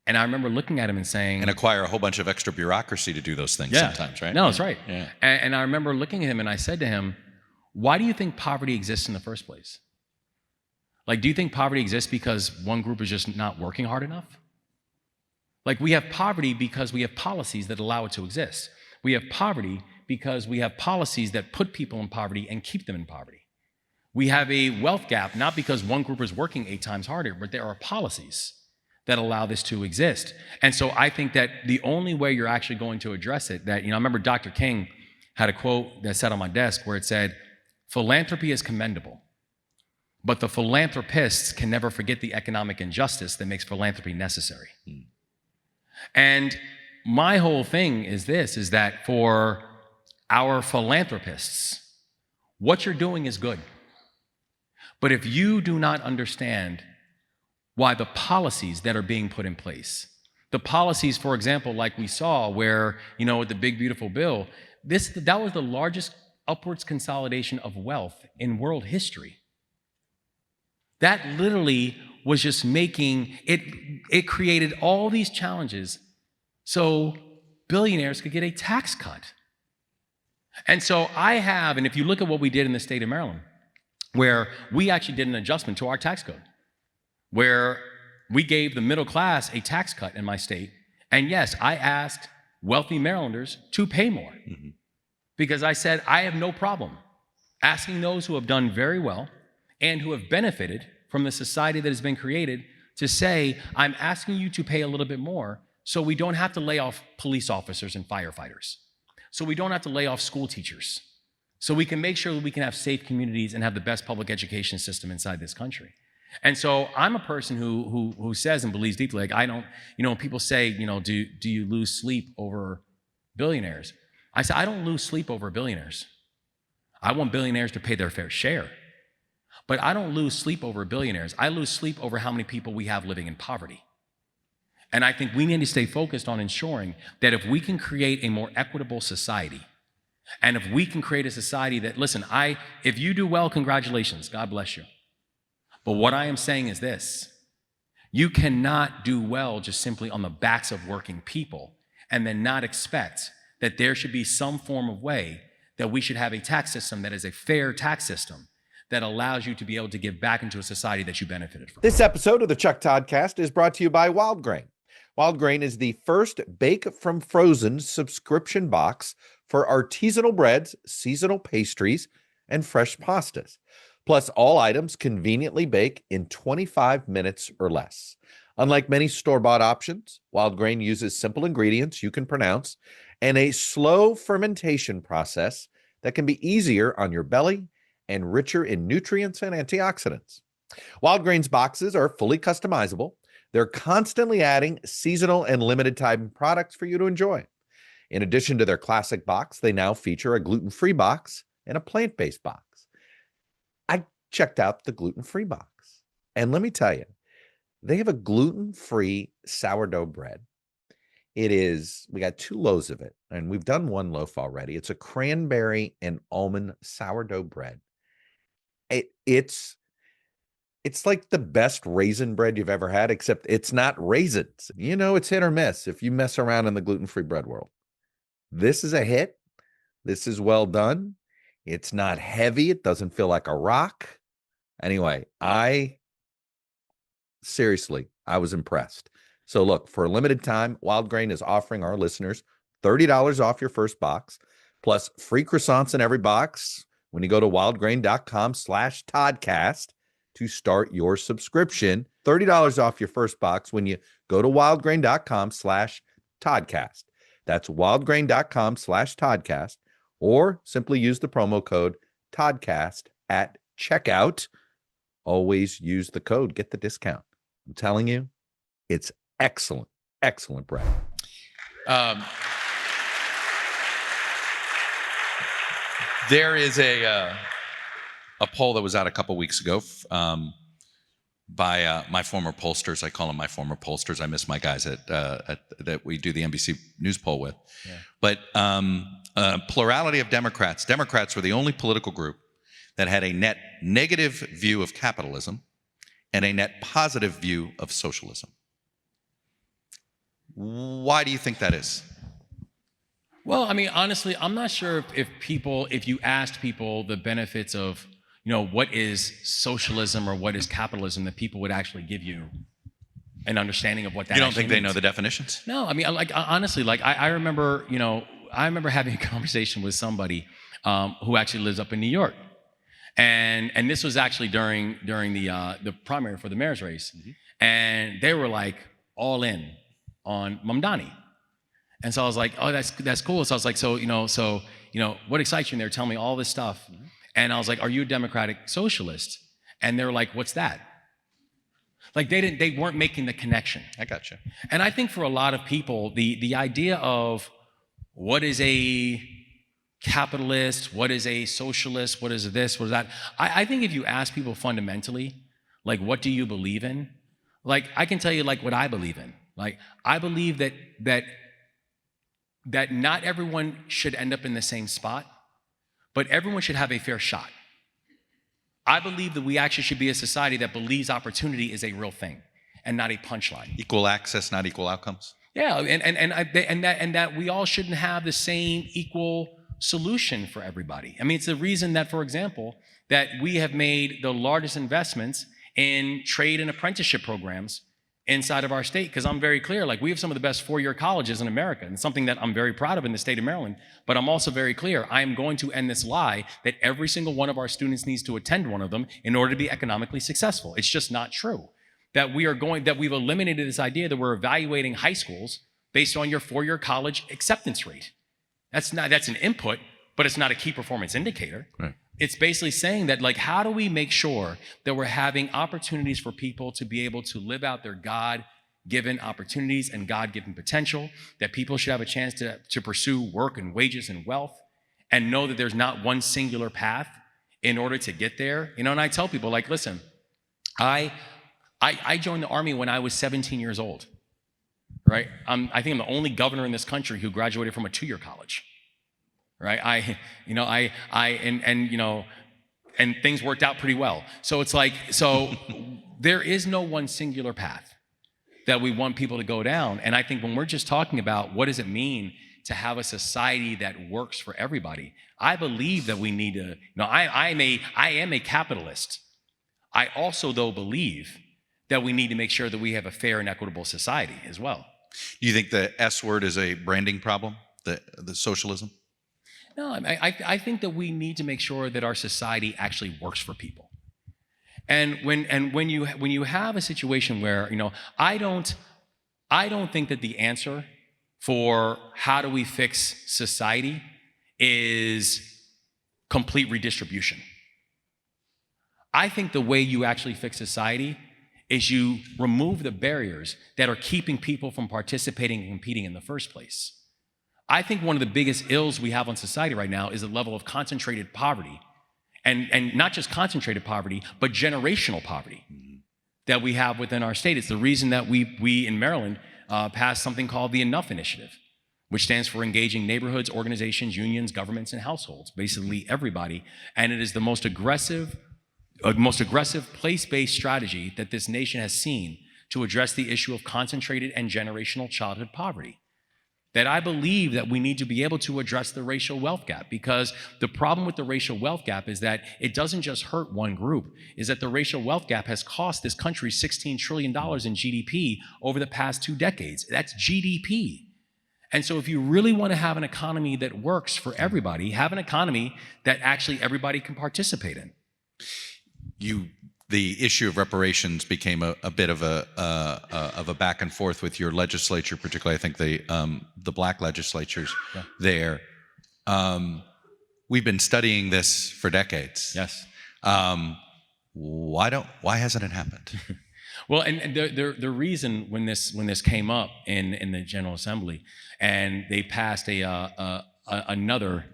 And I remember looking at him and saying,
and acquire a whole bunch of extra bureaucracy to do those things sometimes, right?
No, that's right.
Yeah.
And I remember looking at him and I said to him, why do you think poverty exists in the first place? Like, do you think poverty exists because one group is just not working hard enough? Like, we have poverty because we have policies that allow it to exist. We have poverty because we have policies that put people in poverty and keep them in poverty. We have a wealth gap, not because one group is working 8 times harder, but there are policies that allow this to exist. And so I think that the only way you're actually going to address it, that, I remember Dr. King had a quote that sat on my desk where it said, philanthropy is commendable, but the philanthropists can never forget the economic injustice that makes philanthropy necessary. And my whole thing is this, is that for our philanthropists, what you're doing is good. But if you do not understand why the policies that are being put in place, the policies, for example, like we saw where, with the big, beautiful bill, that was the largest upwards consolidation of wealth in world history. That literally was just making it created all these challenges so billionaires could get a tax cut. And so and if you look at what we did in the state of Maryland, where we actually did an adjustment to our tax code, where we gave the middle class a tax cut in my state. And yes, I asked wealthy Marylanders to pay more, because I said, I have no problem asking those who have done very well and who have benefited from the society that has been created to say, I'm asking you to pay a little bit more so we don't have to lay off police officers and firefighters, so we don't have to lay off school teachers, so we can make sure that we can have safe communities and have the best public education system inside this country. And so I'm a person who says and believes deeply, like, I don't, people say, do you lose sleep over billionaires? I say, I don't lose sleep over billionaires. I want billionaires to pay their fair share. But I don't lose sleep over billionaires. I lose sleep over how many people we have living in poverty. And I think we need to stay focused on ensuring that if we can create a more equitable society, and if we can create a society that, listen, if you do well, congratulations, God bless you. But what I am saying is this: you cannot do well just simply on the backs of working people and then not expect that there should be some form of way that we should have a tax system that is a fair tax system that allows you to be able to give back into a society that you benefited from.
This episode of the Chuck Todd Cast is brought to you by Wild Grain. Wild Grain is the first bake from frozen subscription box for artisanal breads, seasonal pastries, and fresh pastas. Plus, all items conveniently bake in 25 minutes or less. Unlike many store-bought options, Wild Grain uses simple ingredients you can pronounce and a slow fermentation process that can be easier on your belly and richer in nutrients and antioxidants. Wild Grains boxes are fully customizable. They're constantly adding seasonal and limited time products for you to enjoy. In addition to their classic box, they now feature a gluten-free box and a plant-based box. I checked out the gluten-free box, and let me tell you, they have a gluten-free sourdough bread. We got 2 loaves of it, and we've done 1 loaf already. It's a cranberry and almond sourdough bread. It's like the best raisin bread you've ever had, except it's not raisins. It's hit or miss if you mess around in the gluten-free bread world. This is a hit. This is well done. It's not heavy. It doesn't feel like a rock. Anyway, I was impressed. So look, for a limited time, Wild Grain is offering our listeners $30 off your first box, plus free croissants in every box when you go to wildgrain.com/Toddcast to start your subscription. $30 off your first box when you go to wildgrain.com/Toddcast. That's wildgrain.com/Toddcast, or simply use the promo code Toddcast at checkout. Always use the code, get the discount. I'm telling you, it's excellent, excellent bread.
There is a poll that was out a couple weeks ago by my former pollsters. I call them my former pollsters. I miss my guys that we do the NBC News poll with. Yeah. But plurality of Democrats. Democrats were the only political group that had a net negative view of capitalism and a net positive view of socialism. Why do you think that is?
Well, I mean, honestly, I'm not sure if you asked people the benefits of, what is socialism or what is capitalism, that people would actually give you an understanding of what that.
You don't think they
means.
know the definitions?
No, I mean, honestly, I remember, I remember having a conversation with somebody who actually lives up in New York, and this was actually during the primary for the mayor's race, mm-hmm. and they were like all in on Mamdani. And so I was like, oh, that's cool. So I was like, what excites you? And they were telling me all this stuff. Mm-hmm. And I was like, are you a democratic socialist? And they were like, what's that? Like they weren't making the connection.
I gotcha.
And I think for a lot of people, the idea of what is a capitalist, what is a socialist, what is this, what is that? I think if you ask people fundamentally, like, what do you believe in? Like, I can tell you like what I believe in. Like, I believe that not everyone should end up in the same spot, but everyone should have a fair shot. I believe that we actually should be a society that believes opportunity is a real thing and not a punchline.
Equal access, not equal outcomes.
Yeah, and that we all shouldn't have the same equal solution for everybody. I mean, it's the reason that, for example, that we have made the largest investments in trade and apprenticeship programs inside of our state, because I'm very clear, like, we have some of the best 4-year colleges in America, and something that I'm very proud of in the state of Maryland, but I'm also very clear, I am going to end this lie that every single one of our students needs to attend one of them in order to be economically successful. It's just not true. That we've eliminated this idea that we're evaluating high schools based on your 4-year college acceptance rate. That's an input, but it's not a key performance indicator. Right. It's basically saying that, like, how do we make sure that we're having opportunities for people to be able to live out their God-given opportunities and God-given potential, that people should have a chance to pursue work and wages and wealth, and know that there's not one singular path in order to get there. And I tell people, like, listen, I joined the Army when I was 17 years old, right? I think I'm the only governor in this country who graduated from a 2-year college. Right, and things worked out pretty well. So it's like, there is no one singular path that we want people to go down. And I think when we're just talking about what does it mean to have a society that works for everybody, I believe that we need to. I am a capitalist. I also, though, believe that we need to make sure that we have a fair and equitable society as well.
Do you think the S word is a branding problem, the socialism?
No, I think that we need to make sure that our society actually works for people. And when you have a situation where, I don't think that the answer for how do we fix society is complete redistribution. I think the way you actually fix society is you remove the barriers that are keeping people from participating and competing in the first place. I think one of the biggest ills we have on society right now is the level of concentrated poverty, and not just concentrated poverty, but generational poverty that we have within our state. It's the reason that we in Maryland passed something called the Enough Initiative, which stands for engaging neighborhoods, organizations, unions, governments, and households, basically everybody. And it is the most aggressive place-based strategy that this nation has seen to address the issue of concentrated and generational childhood poverty. That I believe that we need to be able to address the racial wealth gap, because the problem with the racial wealth gap is that it doesn't just hurt one group, is that the racial wealth gap has cost this country $16 trillion in GDP over the past 2 decades. That's GDP. And so if you really want to have an economy that works for everybody, have an economy that actually everybody can participate in.
The issue of reparations became a bit of a back and forth with your legislature, particularly I think the black legislatures there. We've been studying this for decades.
Yes.
Why hasn't it happened?
Well, and the reason when this came up in the General Assembly, and they passed another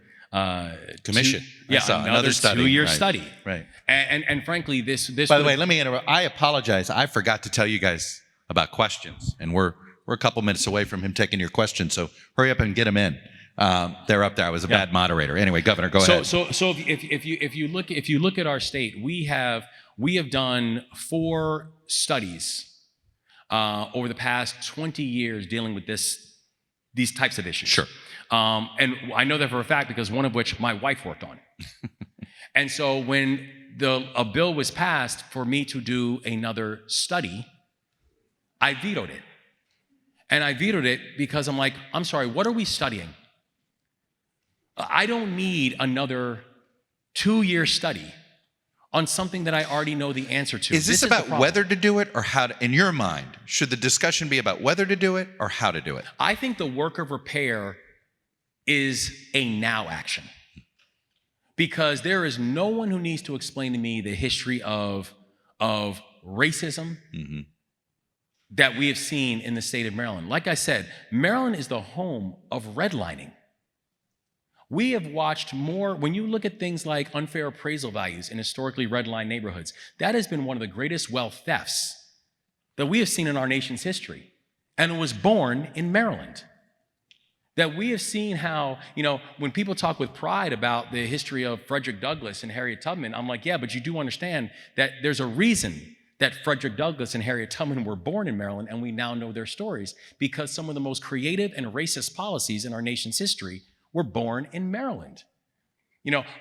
commission.
Another
study.
2-year study.
Right.
And frankly, this.
By the way, let me interrupt. I apologize. I forgot to tell you guys about questions, and we're a couple minutes away from him taking your questions. So hurry up and get them in. They're up there. I was a bad moderator. Anyway, Governor, go ahead.
So if you look at our state, we have done 4 studies over the past 20 years dealing with these types of issues.
Sure.
And I know that for a fact because one of which my wife worked on. And so when a bill was passed for me to do another study, I vetoed it. And I vetoed it because I'm like, I'm sorry, what are we studying? I don't need another 2-year study on something that I already know the answer to.
Is this about whether to do it or how to, in your mind, should the discussion be about whether to do it or how to do it?
I think the work of repair is a now action. Because there is no one who needs to explain to me the history of racism that we have seen in the state of Maryland. Like I said, Maryland is the home of redlining. We have watched more, when you look at things like unfair appraisal values in historically redlined neighborhoods, that has been one of the greatest wealth thefts that we have seen in our nation's history. And it was born in Maryland. That we have seen how, when people talk with pride about the history of Frederick Douglass and Harriet Tubman, I'm like, yeah, but you do understand that there's a reason that Frederick Douglass and Harriet Tubman were born in Maryland, and we now know their stories, because some of the most creative and racist policies in our nation's history were born in Maryland.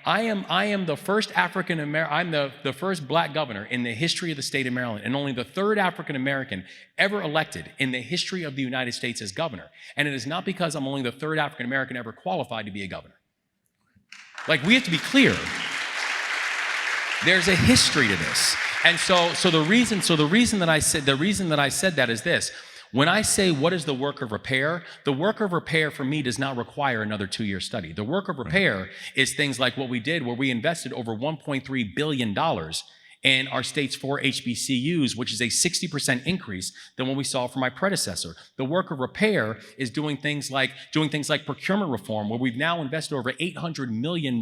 I am the first I'm the first black governor in the history of the state of Maryland, and only the 3rd African American ever elected in the history of the United States as governor. And it is not because I'm only the 3rd African American ever qualified to be a governor. Like, we have to be clear. There's a history to this. And so the reason that I said that is this. When I say what is the work of repair, the work of repair for me does not require another 2-year study. The work of repair is things like what we did, where we invested over $1.3 billion in our state's 4 HBCUs, which is a 60% increase than what we saw from my predecessor. The work of repair is doing things like procurement reform, where we've now invested over $800 million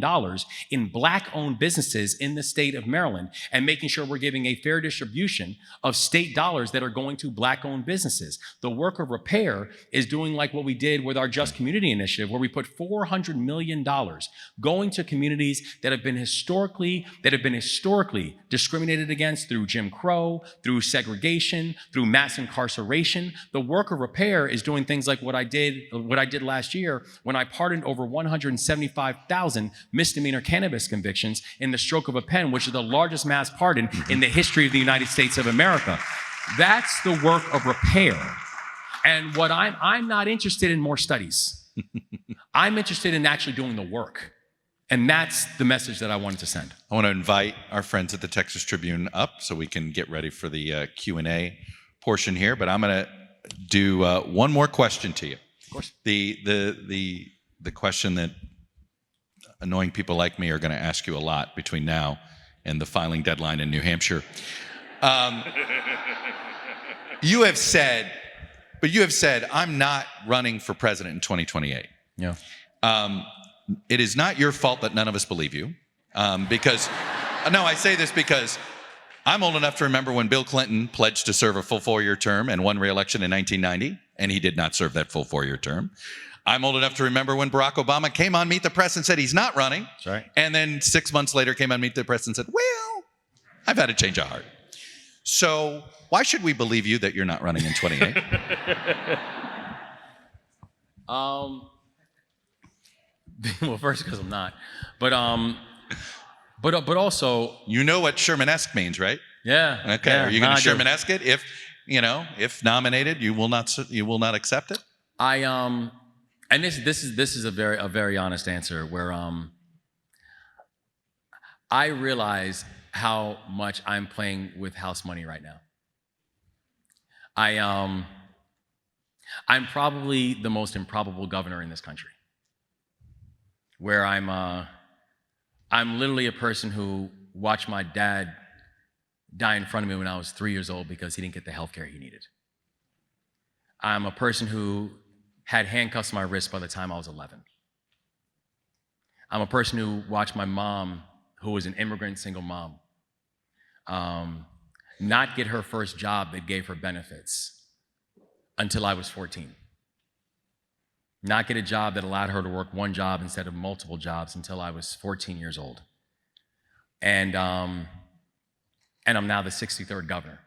in black-owned businesses in the state of Maryland, and making sure we're giving a fair distribution of state dollars that are going to black-owned businesses. The work of repair is doing like what we did with our Just Community Initiative, where we put $400 million going to communities that have been historically discriminated against through Jim Crow, through segregation, through mass incarceration. The work of repair is doing things like what I did last year when I pardoned over 175,000 misdemeanor cannabis convictions in the stroke of a pen, which is the largest mass pardon in the history of the United States of America. That's the work of repair. And what I'm not interested in more studies. I'm interested in actually doing the work. And that's the message that I wanted to send.
I want to invite our friends at the Texas Tribune up so we can get ready for the Q&A portion here. But I'm going to do one more question to you.
Of course.
The question that annoying people like me are going to ask you a lot between now and the filing deadline in New Hampshire. You have said, I'm not running for president in 2028.
Yeah.
It is not your fault that none of us believe you. Because, no, I say this because I'm old enough to remember when Bill Clinton pledged to serve a full 4-year term and won re-election in 1990, and he did not serve that full 4-year term. I'm old enough to remember when Barack Obama came on Meet the Press and said he's not running.
That's right.
And then 6 months later came on Meet the Press and said, well, I've had a change of heart. So why should we believe you that you're not running in 28?
Well, first, because I'm not. But also,
You know what Sherman-esque means, right?
yeah.
Okay.
Yeah,
Are you going to
I do.
Sherman-esque it? If nominated, you will not accept it?
And this is a very honest answer where I realize how much I'm playing with house money right now. I'm probably the most improbable governor in this country, where I'm literally a person who watched my dad die in front of me when I was 3 years old because he didn't get the health care he needed. I'm a person who had handcuffs on my wrist by the time I was 11. I'm a person who watched my mom, who was an immigrant single mom, not get her first job that gave her benefits until I was 14. Not get a job that allowed her to work one job instead of multiple jobs until I was 14 years old. And I'm now the 63rd governor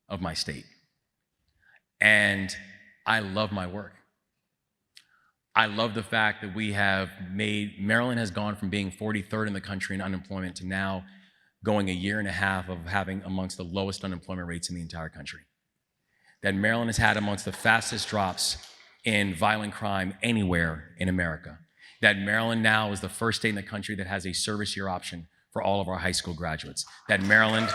of my state. And I love my work. I love the fact that Maryland has gone from being 43rd in the country in unemployment to now going a year and a half of having amongst the lowest unemployment rates in the entire country. That Maryland has had amongst the fastest drops in violent crime anywhere in America. That Maryland now is the first state in the country that has a service year option for all of our high school graduates. That Maryland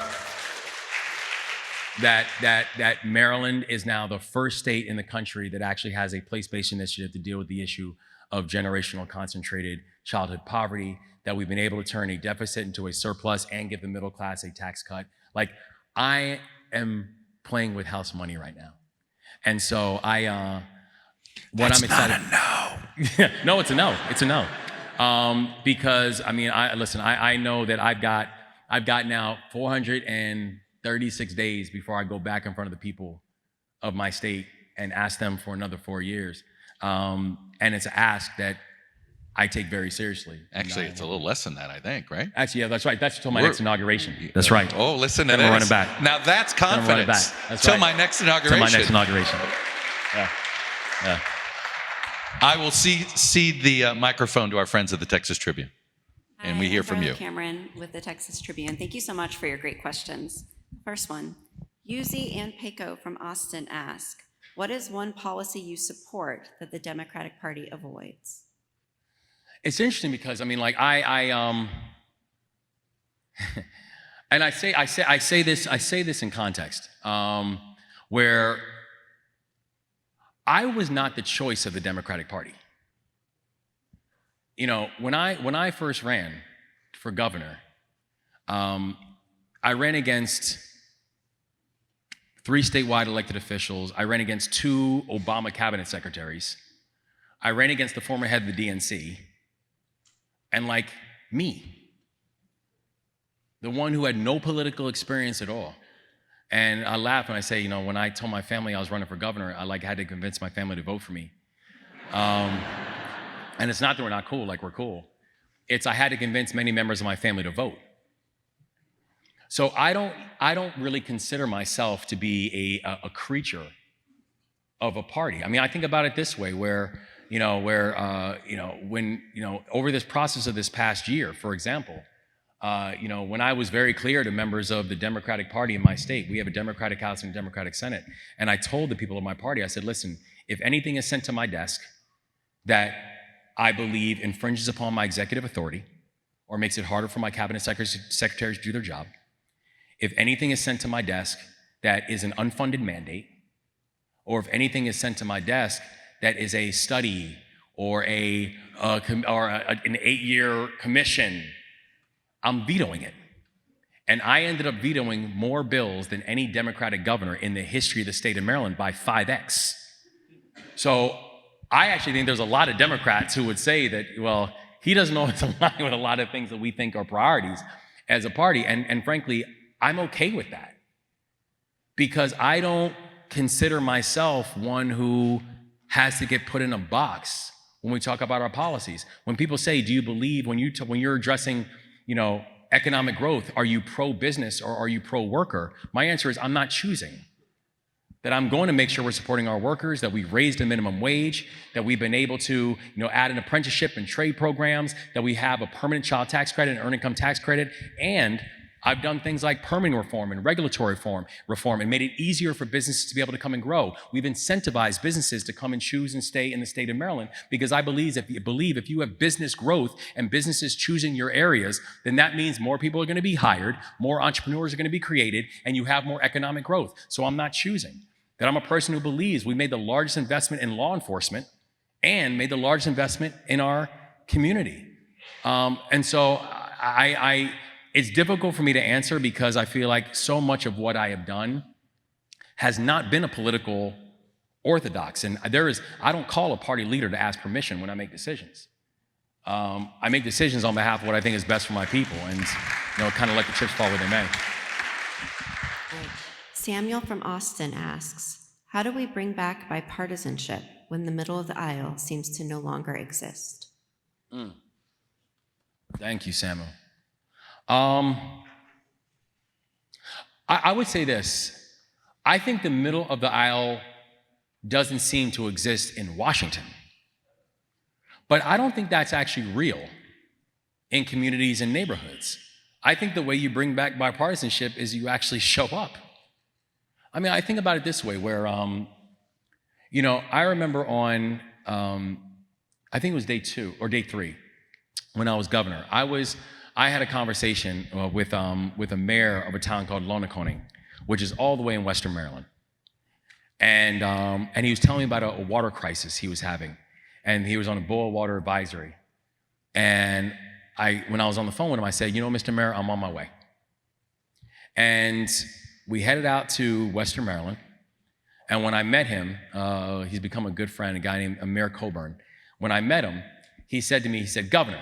is now the first state in the country that actually has a place-based initiative to deal with the issue of generational concentrated childhood poverty, that we've been able to turn a deficit into a surplus and give the middle class a tax cut. Like, I am playing with house money right now. And so I'm excited.
Not a no.
No, it's a no. It's a no. Because I know that I've got now 436 days before I go back in front of the people of my state and ask them for another 4 years. And it's an ask that I take very seriously.
Actually, it's a little less than that, I think, right?
Actually, yeah, that's right. That's till my next inauguration. That's right.
Oh, listen to
Then
this.
we're running back.
Now that's confidence.
Then we're running back. That's
Till
right.
my next inauguration.
Till my next inauguration. Yeah. Yeah.
I will cede the microphone to our friends at the Texas Tribune. And we hear from you.
Cameron with the Texas Tribune. Thank you so much for your great questions. First one, Yuzi and Peco from Austin ask, what is one policy you support that the Democratic Party avoids?
It's interesting because and I say this in context, where I was not the choice of the Democratic Party. You know, when I first ran for governor, I ran against 3 statewide elected officials. I ran against 2 Obama cabinet secretaries. I ran against the former head of the DNC. And like me, the one who had no political experience at all. And I laugh when I say, when I told my family I was running for governor, I had to convince my family to vote for me. And it's not that we're not cool, we're cool. It's I had to convince many members of my family to vote. So I don't really consider myself to be a creature of a party. I mean, I think about it this way, where over this process of this past year, for example, when I was very clear to members of the Democratic Party in my state, we have a Democratic House and a Democratic Senate, and I told the people of my party, I said, listen, if anything is sent to my desk that I believe infringes upon my executive authority or makes it harder for my cabinet secretaries to do their job, if anything is sent to my desk that is an unfunded mandate, or if anything is sent to my desk that is a study or an 8-year commission, I'm vetoing it. And I ended up vetoing more bills than any Democratic governor in the history of the state of Maryland by 5x. So I actually think there's a lot of Democrats who would say that, well, he doesn't always align with a lot of things that we think are priorities as a party. And frankly, I'm okay with that, because I don't consider myself one who has to get put in a box when we talk about our policies. When people say, do you believe, when you're addressing, economic growth, are you pro-business or are you pro-worker? My answer is I'm not choosing. That I'm going to make sure we're supporting our workers, that we've raised the minimum wage, that we've been able to add an apprenticeship and trade programs, that we have a permanent child tax credit and earned income tax credit, and I've done things like permitting reform and regulatory reform and made it easier for businesses to be able to come and grow. We've incentivized businesses to come and choose and stay in the state of Maryland, because I believe if you have business growth and businesses choosing your areas, then that means more people are going to be hired, more entrepreneurs are going to be created, and you have more economic growth. So I'm not choosing. That I'm a person who believes we made the largest investment in law enforcement and made the largest investment in our community. And so it's difficult for me to answer, because I feel like so much of what I have done has not been a political orthodox. And I don't call a party leader to ask permission when I make decisions. I make decisions on behalf of what I think is best for my people, and kind of let the chips fall where they may.
Samuel from Austin asks, how do we bring back bipartisanship when the middle of the aisle seems to no longer exist?
Thank you, Samuel. I would say this. I think the middle of the aisle doesn't seem to exist in Washington. But I don't think that's actually real in communities and neighborhoods. I think the way you bring back bipartisanship is you actually show up. I mean, I think about it this way, where, I remember on, I think it was day 2 or day 3, when I was governor, I had a conversation with a mayor of a town called Lonaconing, which is all the way in Western Maryland. And he was telling me about a water crisis he was having. And he was on a boil water advisory. And when I was on the phone with him, I said, Mr. Mayor, I'm on my way. And we headed out to Western Maryland. And when I met him, he's become a good friend, a guy named Mayor Coburn. When I met him, he said to me, Governor,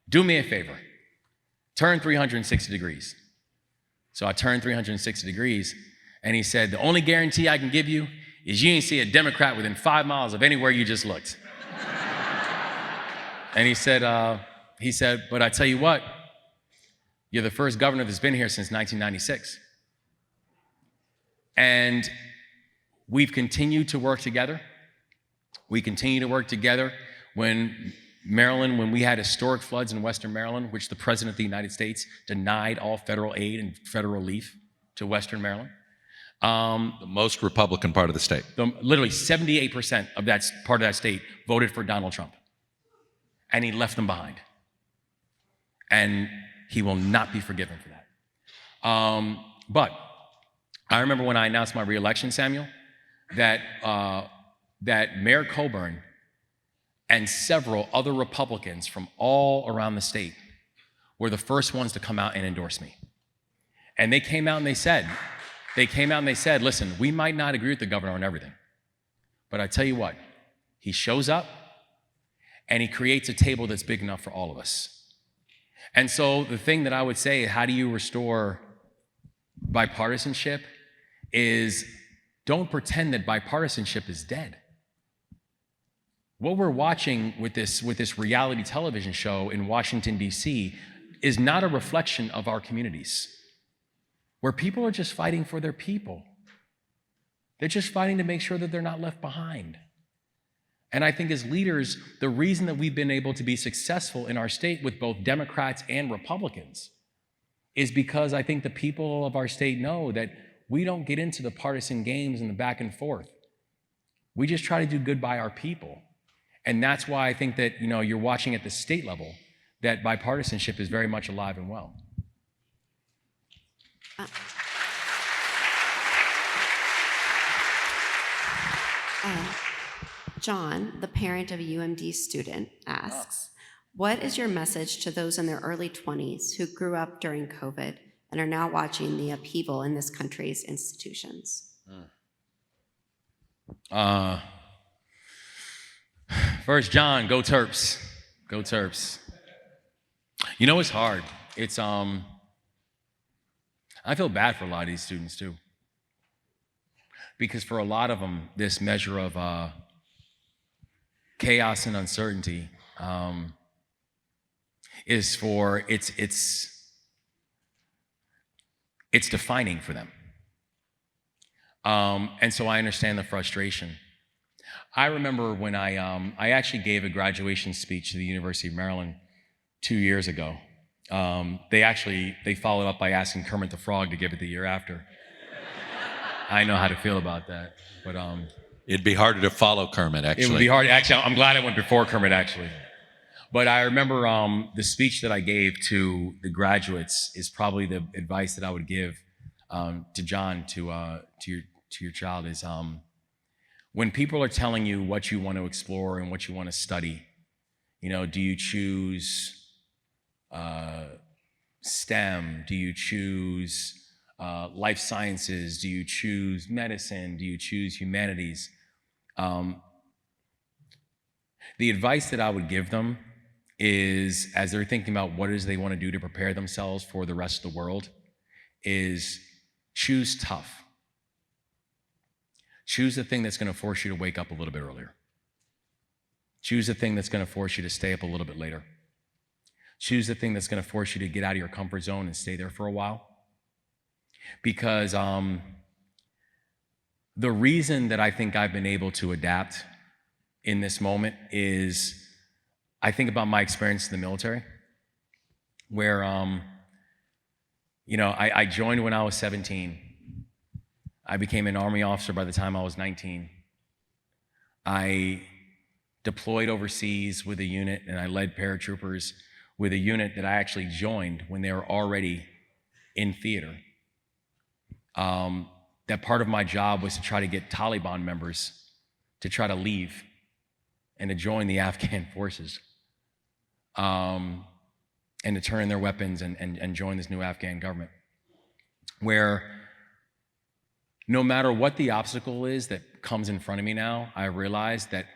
do me a favor. Turn 360 degrees. So I turned 360 degrees, and he said, the only guarantee I can give you is you ain't see a Democrat within 5 miles of anywhere you just looked. And he said, but I tell you what, you're the first governor that's been here since 1996. And we've continued to work together. We continue to work together when we had historic floods in Western Maryland, which the President of the United States denied all federal aid and federal relief to Western Maryland.
The most Republican part of the state.
Literally 78% of that part of that state voted for Donald Trump. And he left them behind. And he will not be forgiven for that. But I remember when I announced my reelection, Samuel, that Mayor Coburn and several other Republicans from all around the state were the first ones to come out and endorse me. And they came out and they said, listen, we might not agree with the governor on everything, but I tell you what, he shows up and he creates a table that's big enough for all of us. And so the thing that I would say, how do you restore bipartisanship, is don't pretend that bipartisanship is dead. What we're watching with this reality television show in Washington, D.C. is not a reflection of our communities, where people are just fighting for their people. They're just fighting to make sure that they're not left behind. And I think as leaders, the reason that we've been able to be successful in our state with both Democrats and Republicans is because I think the people of our state know that we don't get into the partisan games and the back and forth. We just try to do good by our people. And that's why I think that, you're watching at the state level that bipartisanship is very much alive and well.
John, the parent of a UMD student, asks, what is your message to those in their early 20s who grew up during COVID and are now watching the upheaval in this country's institutions?
First John, go Terps. Go Terps. You know, it's hard. It's, I feel bad for a lot of these students too. Because for a lot of them, this measure of chaos and uncertainty is for, it's defining for them. And so I understand the frustration. I remember when I actually gave a graduation speech to the University of Maryland 2 years ago. They followed up by asking Kermit the Frog to give it the year after. I know how to feel about that, but
It'd be harder to follow Kermit, actually.
it would be hard. Actually, I'm glad I went before Kermit, actually. But I remember the speech that I gave to the graduates is probably the advice that I would give to John, to your child, is when people are telling you what you want to explore and what you want to study, you know, do you choose STEM? Do you choose life sciences? Do you choose medicine? Do you choose humanities? The advice that I would give them is, as they're thinking about what it is they want to do to prepare themselves for the rest of the world, is choose tough. Choose the thing that's going to force you to wake up a little bit earlier. Choose the thing that's going to force you to stay up a little bit later. Choose the thing that's going to force you to get out of your comfort zone and stay there for a while. Because the reason that I think I've been able to adapt in this moment is I think about my experience in the military, where I joined when I was 17. I became an Army officer by the time I was 19. I deployed overseas with a unit, and I led paratroopers with a unit that I actually joined when they were already in theater. That part of my job was to try to get Taliban members to try to leave and to join the Afghan forces, and to turn in their weapons and join this new Afghan government, where no matter what the obstacle is that comes in front of me now, I realize that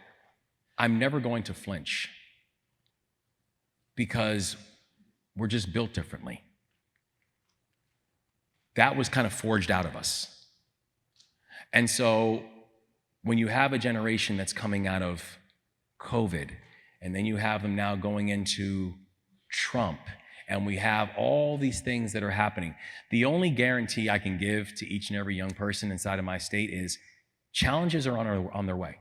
I'm never going to flinch, because we're just built differently. That was kind of forged out of us. And so when you have a generation that's coming out of COVID, and then you have them now going into Trump, and we have all these things that are happening, the only guarantee I can give to each and every young person inside of my state is challenges are on their way.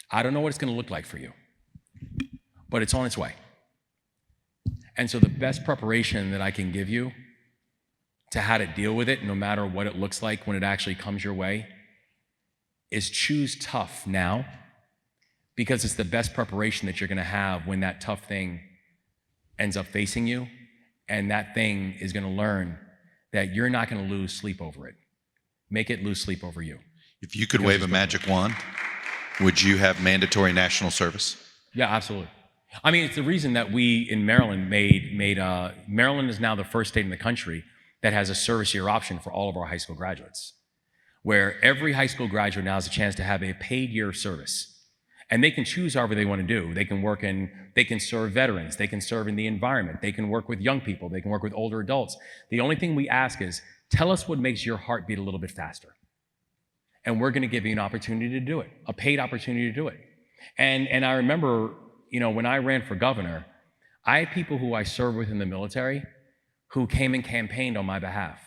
I don't know what it's going to look like for you, but it's on its way. And so the best preparation that I can give you to how to deal with it, no matter what it looks like when it actually comes your way, is choose tough now, because it's the best preparation that you're going to have when that tough thing ends up facing you, and that thing is going to learn that you're not going to lose sleep over it. Make it lose sleep over you.
If you could wave a magic wand, would you have mandatory national service?
Yeah, absolutely. I mean, it's the reason that we in Maryland Maryland is now the first state in the country that has a service year option for all of our high school graduates, where every high school graduate now has a chance to have a paid year of service. And they can choose however they want to do. They can serve veterans, they can serve in the environment, they can work with young people, they can work with older adults. The only thing we ask is, tell us what makes your heart beat a little bit faster. And we're going to give you an opportunity to do it, a paid opportunity to do it. And I remember, when I ran for governor, I had people who I served with in the military who came and campaigned on my behalf.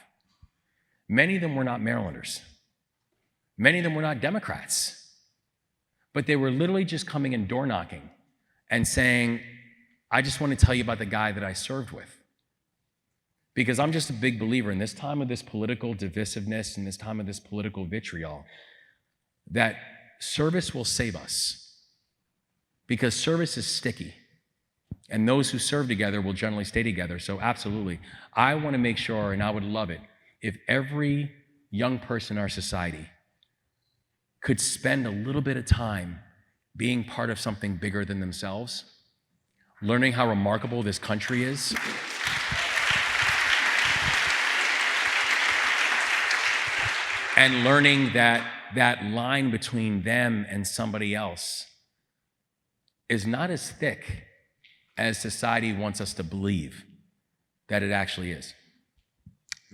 Many of them were not Marylanders. Many of them were not Democrats. But they were literally just coming and door knocking and saying, I just want to tell you about the guy that I served with. Because I'm just a big believer in this time of this political divisiveness and this time of this political vitriol, that service will save us. Because service is sticky. And those who serve together will generally stay together. So absolutely, I want to make sure, and I would love it, if every young person in our society could spend a little bit of time being part of something bigger than themselves, learning how remarkable this country is, and learning that that line between them and somebody else is not as thick as society wants us to believe that it actually is.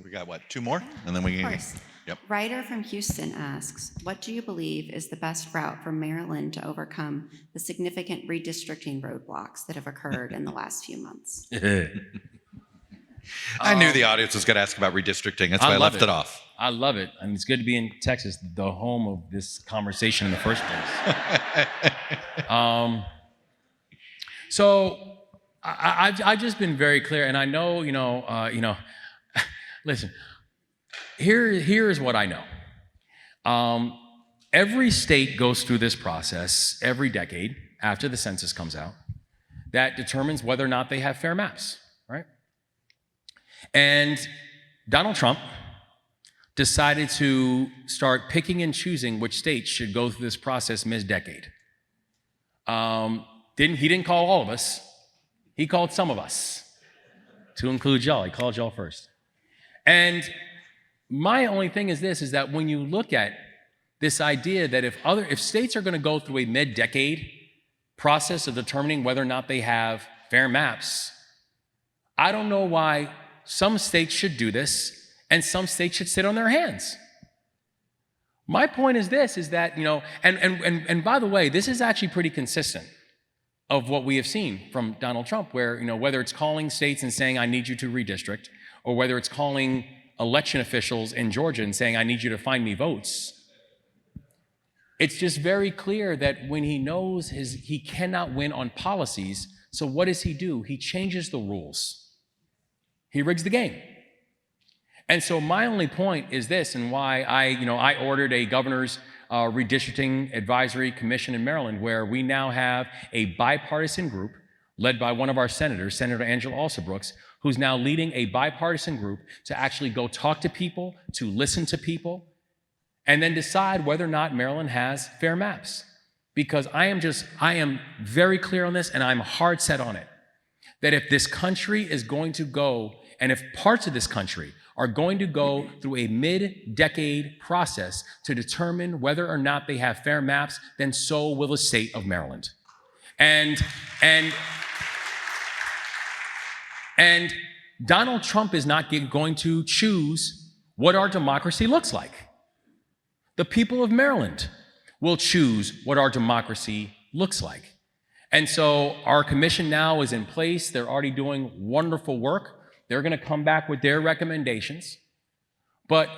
We got what, 2 more? And then we
Of
can.
course.
Yep.
Writer from Houston asks, what do you believe is the best route for Maryland to overcome the significant redistricting roadblocks that have occurred in the last few months?
I knew the audience was going to ask about redistricting. That's why I left it off.
I love it. And it's good to be in Texas, the home of this conversation in the first place. So I've just been very clear, and I know, listen, here's what I know. Every state goes through this process every decade after the census comes out that determines whether or not they have fair maps, right? And Donald Trump decided to start picking and choosing which states should go through this process mid-decade. He didn't call all of us. He called some of us, to include y'all. He called y'all first. And my only thing is this, is that when you look at this idea that if states are going to go through a mid-decade process of determining whether or not they have fair maps, I don't know why some states should do this and some states should sit on their hands. My point is this, is that, and by the way, this is actually pretty consistent of what we have seen from Donald Trump, where, whether it's calling states and saying, I need you to redistrict, or whether it's calling election officials in Georgia and saying, I need you to find me votes. It's just very clear that when he knows he cannot win on policies, so what does he do? He changes the rules. He rigs the game. And so my only point is this, and why I ordered a governor's redistricting advisory commission in Maryland, where we now have a bipartisan group led by one of our senators, Senator Angela Alsobrooks, who's now leading a bipartisan group to actually go talk to people, to listen to people, and then decide whether or not Maryland has fair maps. Because I am very clear on this, and I'm hard set on it, that if this country is going to go, and if parts of this country are going to go through a mid-decade process to determine whether or not they have fair maps, then so will the state of Maryland. And Donald Trump is not going to choose what our democracy looks like. The people of Maryland will choose what our democracy looks like. And so our commission now is in place. They're already doing wonderful work. They're going to come back with their recommendations. But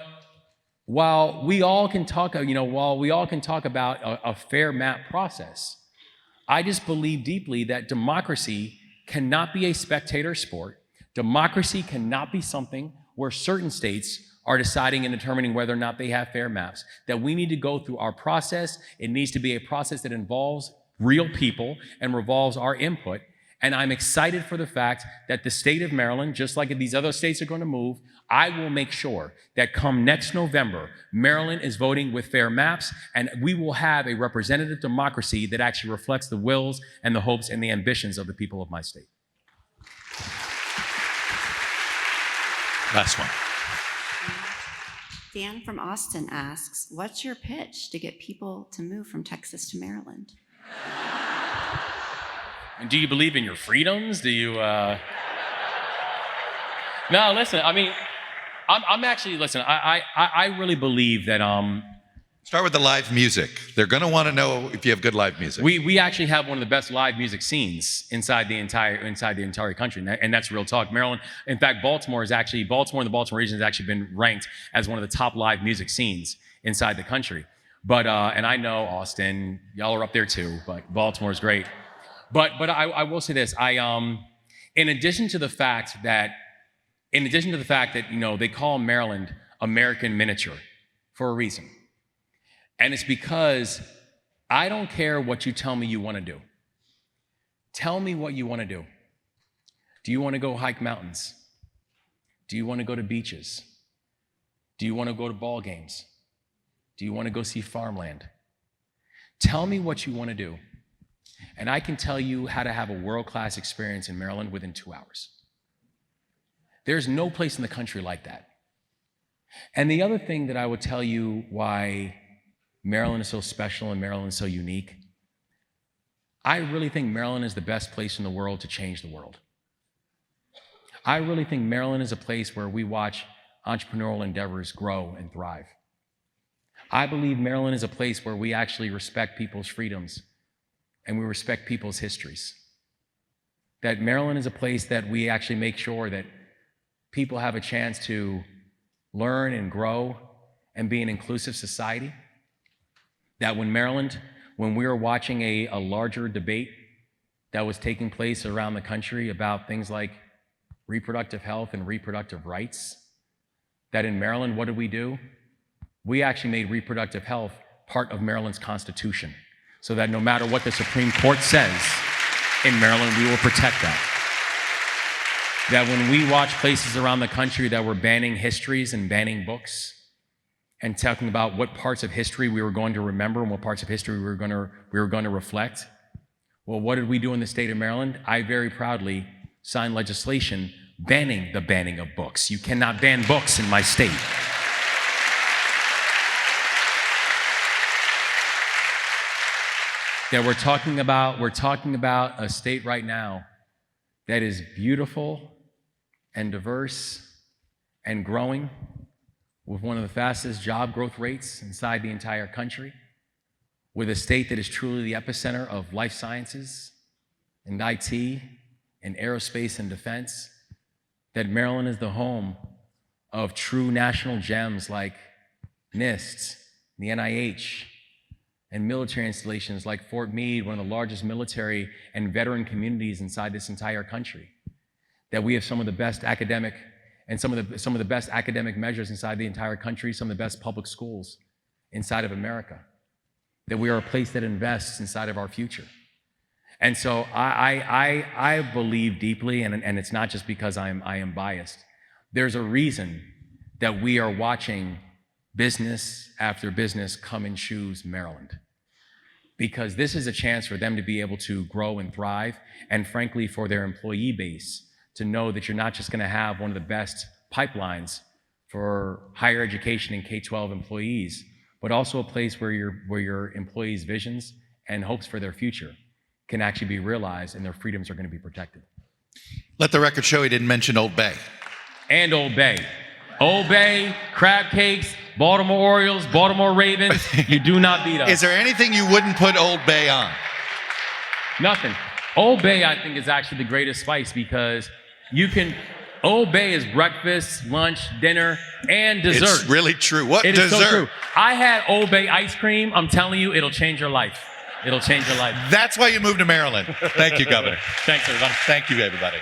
while we all can talk, about a fair map process, I just believe deeply that democracy cannot be a spectator sport. Democracy cannot be something where certain states are deciding and determining whether or not they have fair maps. That we need to go through our process. It needs to be a process that involves real people and revolves our input. And I'm excited for the fact that the state of Maryland, just like these other states are going to move, I will make sure that come next November, Maryland is voting with fair maps, and we will have a representative democracy that actually reflects the wills and the hopes and the ambitions of the people of my state.
Last one.
Dan from Austin asks, what's your pitch to get people to move from Texas to Maryland?
And do you believe in your freedoms? Do you, No, listen, I mean, I really believe that,
Start with the live music. They're going to want to know if you have good live music.
We actually have one of the best live music scenes inside the entire country, and that's real talk. Maryland, in fact, Baltimore and the Baltimore region has actually been ranked as one of the top live music scenes inside the country. But, and I know Austin, y'all are up there too, but Baltimore's great. But I will say this, in addition to the fact that, they call Maryland American miniature for a reason. And it's because I don't care what you tell me you want to do. Tell me what you want to do. Do you want to go hike mountains? Do you want to go to beaches? Do you want to go to ball games? Do you want to go see farmland? Tell me what you want to do. And I can tell you how to have a world-class experience in Maryland within 2 hours. There's no place in the country like that. And the other thing that I would tell you why Maryland is so special and Maryland is so unique, I really think Maryland is the best place in the world to change the world. I really think Maryland is a place where we watch entrepreneurial endeavors grow and thrive. I believe Maryland is a place where we actually respect people's freedoms and we respect people's histories. That Maryland is a place that we actually make sure that people have a chance to learn and grow and be an inclusive society. That when we were watching a larger debate that was taking place around the country about things like reproductive health and reproductive rights, that in Maryland, what did we do? We actually made reproductive health part of Maryland's Constitution, so that no matter what the Supreme Court says in Maryland, we will protect that. That when we watch places around the country that were banning histories and banning books and talking about what parts of history we were going to remember and what parts of history we were going to reflect, well, what did we do in the state of Maryland? I very proudly signed legislation banning the banning of books. You cannot ban books in my state. That we're talking about a state right now that is beautiful and diverse and growing, with one of the fastest job growth rates inside the entire country, with a state that is truly the epicenter of life sciences and IT and aerospace and defense, that Maryland is the home of true national gems like NIST, the NIH, and military installations like Fort Meade, one of the largest military and veteran communities inside this entire country. That we have some of the best academic measures inside the entire country, some of the best public schools inside of America. That we are a place that invests inside of our future. And so I believe deeply, and it's not just because I am biased. There's a reason that we are watching business after business come and choose Maryland. Because this is a chance for them to be able to grow and thrive, and frankly, for their employee base to know that you're not just gonna have one of the best pipelines for higher education and K-12 employees, but also a place where your employees' visions and hopes for their future can actually be realized and their freedoms are gonna be protected.
Let the record show he didn't mention Old Bay.
And Old Bay. Old Bay, crab cakes, Baltimore Orioles, Baltimore Ravens, you do not beat us.
Is there anything you wouldn't put Old Bay on?
Nothing. Old Bay, I think, is actually the greatest spice because Old Bay is breakfast, lunch, dinner, and dessert.
It's really true. What
it
dessert?
Is so true. I had Old Bay ice cream. I'm telling you, it'll change your life. It'll change your life.
That's why you moved to Maryland. Thank you, Governor.
Thanks, everybody.
Thank you, everybody.